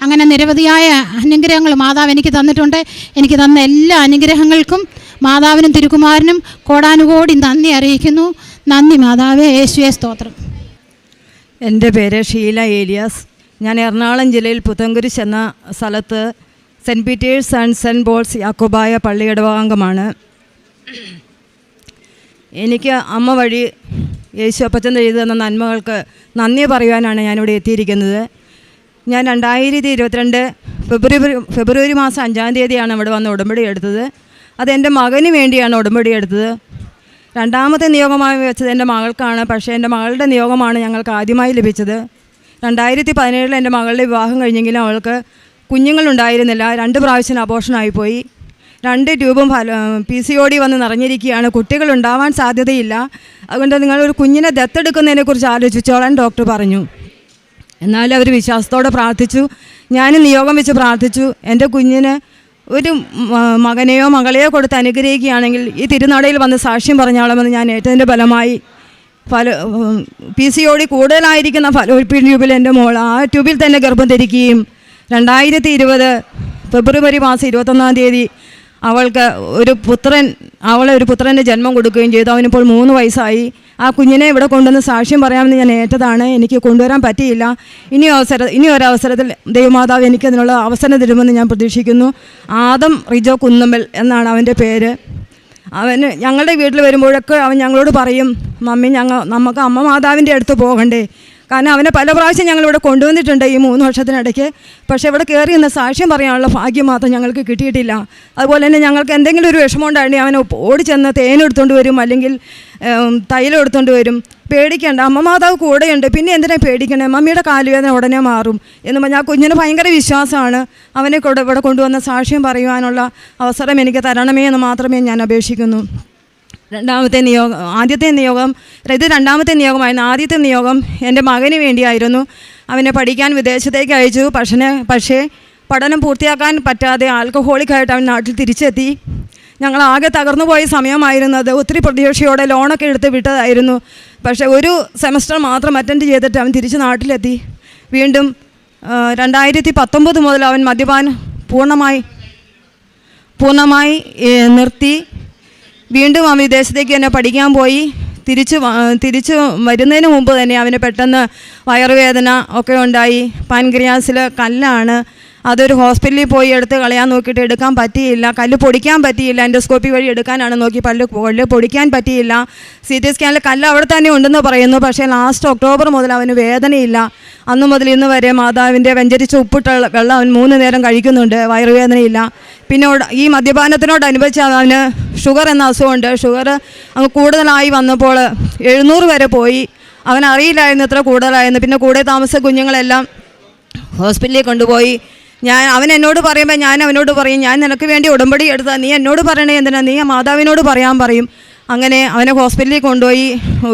അങ്ങനെ നിരവധിയായ അനുഗ്രഹങ്ങൾ മാതാവ് എനിക്ക് തന്നിട്ടുണ്ട്. എനിക്ക് തന്ന എല്ലാ അനുഗ്രഹങ്ങൾക്കും മാതാവിനും തിരുക്കുമാരനും കോടാനുകോടി നന്ദി അറിയിക്കുന്നു. നന്ദി മാതാവേ, യേശുവേ സ്തോത്രം.
എൻ്റെ പേര് ഷീല ഏലിയാസ്. ഞാൻ എറണാകുളം ജില്ലയിൽ പുത്തൻകുരിശ് എന്ന സ്ഥലത്ത് saint Peter's and saint Paul's യാക്കോബായ പള്ളിയുടെ അംഗമാണ്. എനിക്ക് അമ്മ വഴി യേശു അപ്പച്ചൻ ചെയ്തു തന്ന നന്മകൾക്ക് നന്ദി പറയുവാനാണ് ഞാനിവിടെ എത്തിയിരിക്കുന്നത്. ഞാൻ 2022 ഫെബ്രുവരി മാസം 5-ാം തീയതിയാണ് ഇവിടെ വന്ന് ഉടമ്പടി എടുത്തത്. അതെൻ്റെ മകന് വേണ്ടിയാണ് ഉടമ്പടി എടുത്തത്. രണ്ടാമത്തെ നിയോഗമായി വെച്ചത് എൻ്റെ മകൾക്കാണ്. പക്ഷേ എൻ്റെ മകളുടെ നിയോഗമാണ് ഞങ്ങൾക്ക് ആദ്യമായി ലഭിച്ചത്. 2017 എൻ്റെ മകളുടെ വിവാഹം കഴിഞ്ഞെങ്കിലും അവൾക്ക് കുഞ്ഞുങ്ങളുണ്ടായിരുന്നില്ല. 2 പ്രാവശ്യം അബോർഷനായിപ്പോയി. 2 ട്യൂബും PCOD വന്ന് നിറഞ്ഞിരിക്കുകയാണ്. കുട്ടികളുണ്ടാവാൻ സാധ്യതയില്ല. അതുകൊണ്ട് നിങ്ങളൊരു കുഞ്ഞിനെ ദത്തെടുക്കുന്നതിനെക്കുറിച്ച് ആലോചിച്ചോളാൻ ഡോക്ടർ പറഞ്ഞു. എന്നാലും അവർ വിശ്വാസത്തോടെ പ്രാർത്ഥിച്ചു. ഞാനും നിയോഗം വെച്ച് പ്രാർത്ഥിച്ചു. എൻ്റെ കുഞ്ഞിന് ഒരു മകനെയോ മകളെയോ കൊടുത്ത് അനുഗ്രഹിക്കുകയാണെങ്കിൽ ഈ തിരുനടയിൽ വന്ന് സാക്ഷ്യം പറഞ്ഞാളുമെന്ന് ഞാൻ ഏറ്റതിൻ്റെ ഫലമായി PCOD കൂടുതലായിരിക്കുന്ന ഫലോപ്പിയൻ ട്യൂബിൽ എൻ്റെ മോൾ ആ ട്യൂബിൽ തന്നെ ഗർഭം ധരിക്കുകയും 2020 ഫെബ്രുവരി മാസം 21-ാം തീയതി അവൾക്ക് ഒരു പുത്രൻ്റെ ജന്മം കൊടുക്കുകയും ചെയ്തു. അവനിപ്പോൾ 3 വയസ്സായി. ആ കുഞ്ഞിനെ ഇവിടെ കൊണ്ടുവന്ന് സാക്ഷ്യം പറയാമെന്ന് ഞാൻ ഏറ്റതാണ്. എനിക്ക് കൊണ്ടുവരാൻ പറ്റിയില്ല. ഇനി ഒരവസരത്തിൽ ദൈവമാതാവ് എനിക്കതിനുള്ള അവസരം തരുമെന്ന് ഞാൻ പ്രതീക്ഷിക്കുന്നു. ആദം റിജോ കുന്നമ്മൽ എന്നാണ് അവൻ്റെ പേര്. അവന് ഞങ്ങളുടെ വീട്ടിൽ വരുമ്പോഴൊക്കെ അവൻ ഞങ്ങളോട് പറയും, മമ്മി നമുക്ക് അമ്മ മാതാവിൻ്റെ അടുത്ത് പോകണ്ടേ. കാരണം അവനെ പല പ്രാവശ്യം ഞങ്ങളിവിടെ കൊണ്ടുവന്നിട്ടുണ്ട് ഈ 3 വർഷത്തിനിടയ്ക്ക്. പക്ഷേ ഇവിടെ കയറി നിന്ന് സാക്ഷ്യം പറയാനുള്ള ഭാഗ്യം മാത്രം ഞങ്ങൾക്ക് കിട്ടിയിട്ടില്ല. അതുപോലെ തന്നെ ഞങ്ങൾക്ക് എന്തെങ്കിലും ഒരു വിഷമം ഉണ്ടായിരുന്നെങ്കിൽ അവനെ ഓടിച്ചെന്ന് തേനെടുത്തുകൊണ്ട് വരും, അല്ലെങ്കിൽ തൈലം എടുത്തുകൊണ്ട് വരും. പേടിക്കേണ്ട, അമ്മ മാതാവ് കൂടെയുണ്ട്, പിന്നെ എന്തിനാ പേടിക്കണേ, മമ്മിയുടെ കാലുവേദന ഉടനെ മാറും എന്ന് പറഞ്ഞാൽ ആ കുഞ്ഞിന് ഭയങ്കര വിശ്വാസമാണ്. അവനെ ഇവിടെ കൊണ്ടുവന്ന് സാക്ഷ്യം പറയുവാനുള്ള അവസരം എനിക്ക് തരണമേ എന്ന് മാത്രമേ ഞാൻ അപേക്ഷിക്കുന്നു. ആദ്യത്തെ നിയോഗം ഇത് 2ാമത്തെ നിയോഗമായിരുന്നു. ആദ്യത്തെ നിയോഗം എൻ്റെ മകന് വേണ്ടിയായിരുന്നു. അവനെ പഠിക്കാൻ വിദേശത്തേക്ക് അയച്ചു. പക്ഷേ പഠനം പൂർത്തിയാക്കാൻ പറ്റാതെ ആൽക്കഹോളിക്കായിട്ട് അവൻ നാട്ടിൽ തിരിച്ചെത്തി. ഞങ്ങളാകെ തകർന്നു പോയ സമയമായിരുന്നത്. ഒത്തിരി പ്രതീക്ഷയോടെ ലോണൊക്കെ എടുത്ത് വിട്ടതായിരുന്നു. പക്ഷേ ഒരു സെമസ്റ്റർ മാത്രം അറ്റൻഡ് ചെയ്തിട്ട് അവൻ തിരിച്ച് നാട്ടിലെത്തി. വീണ്ടും 2019 മുതൽ അവൻ മദ്യപാനം പൂർണ്ണമായി നിർത്തി. വീണ്ടും അവൻ വിദേശത്തേക്ക് തന്നെ പഠിക്കാൻ പോയി. തിരിച്ച് വരുന്നതിന് മുമ്പ് തന്നെ അവന് പെട്ടെന്ന് വയറുവേദന ഒക്കെ ഉണ്ടായി. പാൻക്രിയാസിൽ കല്ലാണ്. അതൊരു ഹോസ്പിറ്റലിൽ പോയി എടുത്ത് കളയാൻ നോക്കിയിട്ട് എടുക്കാൻ പറ്റിയില്ല. കല്ല് പൊടിക്കാൻ പറ്റിയില്ല. എൻഡോസ്കോപ്പി വഴി എടുക്കാനാണ് നോക്കി. കല്ല് പൊടിക്കാൻ പറ്റിയില്ല. CT സ്കാനിൽ കല്ല് അവിടെ തന്നെ ഉണ്ടെന്ന് പറയുന്നു. പക്ഷേ ലാസ്റ്റ് ഒക്ടോബർ മുതൽ അവന് വേദനയില്ല. അന്ന് മുതൽ ഇന്ന് വരെ മാതാവിൻ്റെ വെഞ്ചരിച്ച ഉപ്പിട്ട വെള്ളം അവൻ 3 നേരം കഴിക്കുന്നുണ്ട്. വയറുവേദനയില്ല. പിന്നെ ഈ മദ്യപാനത്തിനോടനുബന്ധിച്ച് അവന് ഷുഗർ എന്ന അസുഖമുണ്ട്. ഷുഗർ അങ്ങ് കൂടുതലായി വന്നപ്പോൾ 700 വരെ പോയി. അവനറിയില്ലായിരുന്നു എത്ര കൂടുതലായിരുന്നു. പിന്നെ കൂടെ താമസ കുഞ്ഞുങ്ങളെല്ലാം ഹോസ്പിറ്റലിൽ കൊണ്ടുപോയി. അവൻ എന്നോട് പറയുമ്പോൾ ഞാൻ അവനോട് പറയും, ഞാൻ നിനക്ക് വേണ്ടി ഉടമ്പടി എടുത്താൽ നീ എന്നോട് പറയണേ എന്തിനാ, നീ മാതാവിനോട് പറയാൻ പറയും. അങ്ങനെ അവനെ ഹോസ്പിറ്റലിൽ കൊണ്ടുപോയി.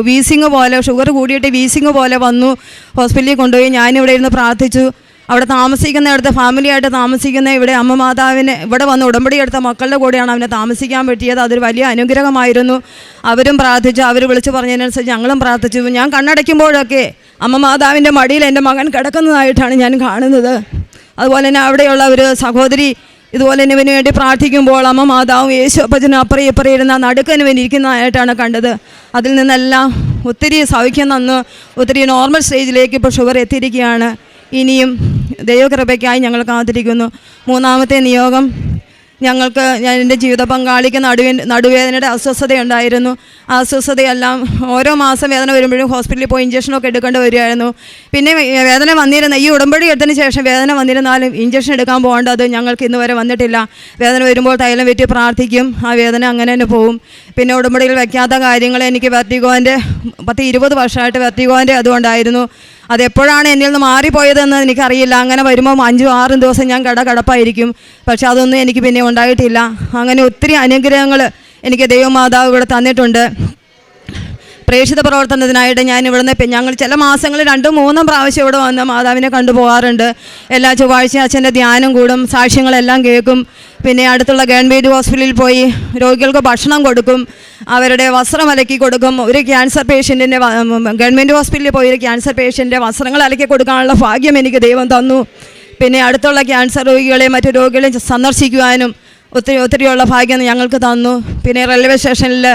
വീസിങ് പോലെ, ഷുഗർ കൂടിയിട്ട് വീസിങ് പോലെ വന്നു. ഹോസ്പിറ്റലിൽ കൊണ്ടുപോയി. ഞാനിവിടെ ഇരുന്ന് പ്രാർത്ഥിച്ചു. അവിടെ താമസിക്കുന്നിടത്ത് ഫാമിലിയായിട്ട് താമസിക്കുന്ന ഇവിടെ അമ്മ മാതാവിനെ ഇവിടെ വന്ന് ഉടമ്പടി എടുത്ത മക്കളുടെ കൂടെയാണ് അവനെ താമസിക്കാൻ പറ്റിയത്. അതൊരു വലിയ അനുഗ്രഹമായിരുന്നു. അവരും പ്രാർത്ഥിച്ചു. അവർ വിളിച്ച് പറഞ്ഞതിനനുസരിച്ച് ഞങ്ങളും പ്രാർത്ഥിച്ചു. ഞാൻ കണ്ണടയ്ക്കുമ്പോഴൊക്കെ അമ്മ മാതാവിൻ്റെ മടിയിൽ എൻ്റെ മകൻ കിടക്കുന്നതായിട്ടാണ് ഞാൻ കാണുന്നത്. അതുപോലെ തന്നെ അവിടെയുള്ള ഒരു സഹോദരി ഇതുപോലെ തന്നെ ഇവന് വേണ്ടി പ്രാർത്ഥിക്കുമ്പോൾ അമ്മ മാതാവും യേശു അപ്പച്ചനും അപ്പുറം ഇപ്പുറം ഇരുന്ന നടുക്കന് വേണ്ടി ഇരിക്കുന്നതായിട്ടാണ് കണ്ടത്. അതിൽ നിന്നെല്ലാം ഒത്തിരി സൗഖ്യം തന്നു. ഒത്തിരി നോർമൽ സ്റ്റേജിലേക്ക് ഇപ്പോൾ ഷുഗർ എത്തിയിരിക്കുകയാണ്. ഇനിയും ദൈവകൃപയ്ക്കായി ഞങ്ങൾ കാത്തിരിക്കുന്നു. 3ാമത്തെ നിയോഗം ഞാൻ എൻ്റെ ജീവിത പങ്കാളിക്ക് നടുവേദനയുടെ അസ്വസ്ഥതയുണ്ടായിരുന്നു. ആ അസ്വസ്ഥതയെല്ലാം ഓരോ മാസം വേദന വരുമ്പോഴും ഹോസ്പിറ്റലിൽ പോയി ഇഞ്ചക്ഷനൊക്കെ എടുക്കേണ്ടി വരുമായിരുന്നു. പിന്നെ വേദന വന്നിരുന്ന ഈ ഉടമ്പടി എടുത്തതിന് ശേഷം വേദന വന്നിരുന്നാലും ഇഞ്ചക്ഷൻ എടുക്കാൻ പോകേണ്ടത് ഞങ്ങൾക്ക് ഇന്ന് വരെ വന്നിട്ടില്ല. വേദന വരുമ്പോൾ തൈലം വെറ്റി പ്രാർത്ഥിക്കും. ആ വേദന അങ്ങനെ തന്നെ പോവും. പിന്നെ ഉടമ്പടിയിൽ വയ്ക്കാത്ത കാര്യങ്ങൾ എനിക്ക് വെർട്ടിഗോൻ്റെ 10-20 വർഷമായിട്ട് വെർട്ടിഗോൻ്റെ അതുകൊണ്ടായിരുന്നു. അതെപ്പോഴാണ് എന്നിൽ നിന്ന് മാറിപ്പോയതെന്ന് എനിക്കറിയില്ല. അങ്ങനെ വരുമ്പോൾ 5-6 ദിവസം ഞാൻ കടപ്പായിരിക്കും. പക്ഷെ അതൊന്നും എനിക്ക് പിന്നെ ഉണ്ടായിട്ടില്ല. അങ്ങനെ ഒത്തിരി അനുഗ്രഹങ്ങൾ എനിക്ക് ദൈവമാതാവ് ഇവിടെ തന്നിട്ടുണ്ട്. പ്രേക്ഷിത പ്രവർത്തനത്തിനായിട്ട് ഞാൻ ഞങ്ങൾ ചില മാസങ്ങളിൽ 2-3 പ്രാവശ്യം ഇവിടെ വന്ന് മാതാവിനെ കണ്ടുപോകാറുണ്ട്. എല്ലാ ചൊവ്വാഴ്ചയും അച്ഛൻ്റെ ധ്യാനം കൂടും, സാക്ഷ്യങ്ങളെല്ലാം കേൾക്കും. പിന്നെ അടുത്തുള്ള ഗവൺമെൻറ് ഹോസ്പിറ്റലിൽ പോയി രോഗികൾക്ക് ഭക്ഷണം കൊടുക്കും, അവരുടെ വസ്ത്രം അലക്കി കൊടുക്കും. ഒരു ക്യാൻസർ പേഷ്യൻറ്റിൻ്റെ ഗവൺമെൻറ് ഹോസ്പിറ്റലിൽ പോയി ഒരു ക്യാൻസർ പേഷ്യൻ്റെ വസ്ത്രങ്ങൾ അലക്കി കൊടുക്കാനുള്ള ഭാഗ്യം എനിക്ക് ദൈവം തന്നു. പിന്നെ അടുത്തുള്ള ക്യാൻസർ രോഗികളെയും മറ്റു രോഗികളെയും സന്ദർശിക്കുവാനും ഒത്തിരിയുള്ള ഭാഗ്യം ഞങ്ങൾക്ക് തന്നു. പിന്നെ റെയിൽവേ സ്റ്റേഷനിൽ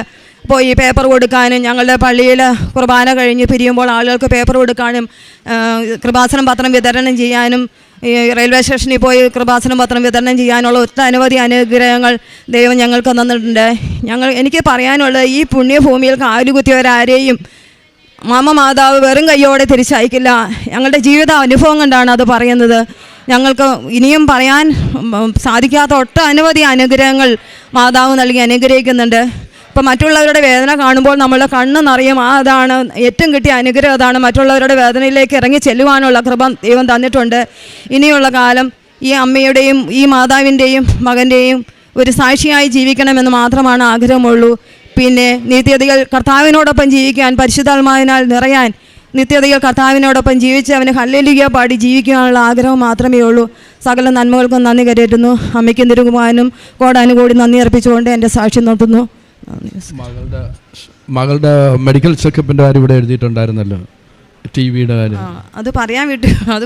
പോയി പേപ്പർ കൊടുക്കാനും, ഞങ്ങളുടെ പള്ളിയിൽ കുർബാന കഴിഞ്ഞ് പിരിയുമ്പോൾ ആളുകൾക്ക് പേപ്പർ കൊടുക്കാനും, കൃപാസനം പത്രം വിതരണം ചെയ്യാനും, ഈ റെയിൽവേ സ്റ്റേഷനിൽ പോയി കൃപാസനം പത്രം വിതരണം ചെയ്യാനുള്ള ഒട്ടനവധി അനുഗ്രഹങ്ങൾ ദൈവം ഞങ്ങൾക്ക് തന്നിട്ടുണ്ട്. എനിക്ക് പറയാനുള്ളത്, ഈ പുണ്യഭൂമിയിൽ കാലുകുത്തിയവരാരെയും മാമ മാതാവ് വെറും കയ്യോടെ തിരിച്ചയക്കില്ല. ഞങ്ങളുടെ ജീവിത അനുഭവം കൊണ്ടാണ് അത് പറയുന്നത്. ഞങ്ങൾക്ക് ഇനിയും പറയാൻ സാധിക്കാത്ത ഒട്ടനവധി അനുഗ്രഹങ്ങൾ മാതാവ് നൽകി അനുഗ്രഹിക്കുന്നുണ്ട്. അപ്പോൾ മറ്റുള്ളവരുടെ വേദന കാണുമ്പോൾ നമ്മളുടെ കണ്ണ് നിറയും. അതാണ് ഏറ്റവും കിട്ടിയ അനുഗ്രഹം. അതാണ് മറ്റുള്ളവരുടെ വേദനയിലേക്ക് ഇറങ്ങി ചെല്ലുവാനുള്ള കൃപ ദൈവം തന്നിട്ടുണ്ട്. ഇനിയുള്ള കാലം ഈ അമ്മയുടെയും ഈ മാതാവിൻ്റെയും മകൻ്റെയും ഒരു സാക്ഷിയായി ജീവിക്കണമെന്ന് മാത്രമാണ് ആഗ്രഹമുള്ളൂ. പിന്നെ നിത്യതയിൽ കർത്താവിനോടൊപ്പം ജീവിക്കാൻ, പരിശുദ്ധാത്മാവിനാൽ നിറയാൻ, നിത്യതയിൽ കർത്താവിനോടൊപ്പം ജീവിച്ച് അവന് ഹല്ലേലൂയ പാടി ജീവിക്കാനുള്ള ആഗ്രഹം മാത്രമേ ഉള്ളൂ. സകല നന്മകൾക്കും നന്ദി കരയറ്റുന്നു. അമ്മയ്ക്കും തിരുകുമാരനും കോടാനുകോടി നന്ദി അർപ്പിച്ചുകൊണ്ട് എൻ്റെ സാക്ഷി നിർത്തുന്നു.
മകളുടെ മെഡിക്കൽ ചെക്കപ്പിൻ്റെ കാര്യം ഇവിടെ എഴുതിയിട്ടുണ്ടായിരുന്നല്ലോ, TV-യുടെ കാര്യം.
അത്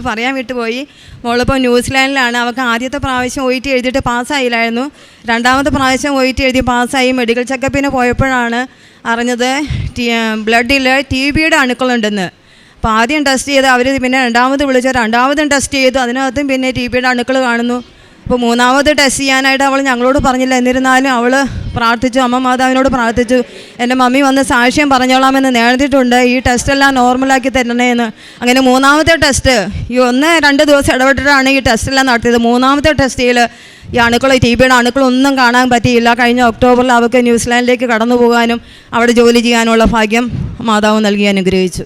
പറയാൻ വിട്ടുപോയി. മോളിപ്പോൾ ന്യൂസിലാൻഡിലാണ്. അവൾക്ക് ആദ്യത്തെ പ്രാവശ്യം OET എഴുതിയിട്ട് പാസ്സായില്ലായിരുന്നു. രണ്ടാമത്തെ പ്രാവശ്യം OET എഴുതി പാസ്സായി. മെഡിക്കൽ ചെക്കപ്പിന് പോയപ്പോഴാണ് അറിഞ്ഞത് ബ്ലഡിൽ TB-യുടെ അണുക്കളുണ്ടെന്ന്. അപ്പോൾ ആദ്യം ടെസ്റ്റ് ചെയ്ത് അവർ പിന്നെ രണ്ടാമത് വിളിച്ച് രണ്ടാമതും ടെസ്റ്റ് ചെയ്തു. അതിനകത്തും പിന്നെ TB-യുടെ അണുക്കൾ കാണുന്നു. അപ്പോൾ മൂന്നാമത് ടെസ്റ്റ് ചെയ്യാനായിട്ട് അവൾ ഞങ്ങളോട് പറഞ്ഞില്ല. എന്നിരുന്നാലും അവൾ പ്രാർത്ഥിച്ചു, അമ്മ മാതാവിനോട് പ്രാർത്ഥിച്ചു, എൻ്റെ മമ്മി വന്ന് സാക്ഷ്യം പറഞ്ഞോളാമെന്ന് നേർന്നിട്ടുണ്ട്, ഈ ടെസ്റ്റെല്ലാം നോർമലാക്കി തരണേന്ന്. അങ്ങനെ മൂന്നാമത്തെ ടെസ്റ്റ് ഈ 1-2 ദിവസം ഇടപെട്ടിട്ടാണ് ഈ ടെസ്റ്റെല്ലാം നടത്തിയത്. മൂന്നാമത്തെ ടെസ്റ്റിൽ ഈ അണുക്കൾ, TB-യുടെ അണുക്കളൊന്നും കാണാൻ പറ്റിയില്ല. കഴിഞ്ഞ ഒക്ടോബറിൽ അവൾക്ക് ന്യൂസിലാൻഡിലേക്ക് കടന്നു പോകാനും അവിടെ ജോലി ചെയ്യാനുള്ള ഭാഗ്യം മാതാവ് നൽകി അനുഗ്രഹിച്ചു.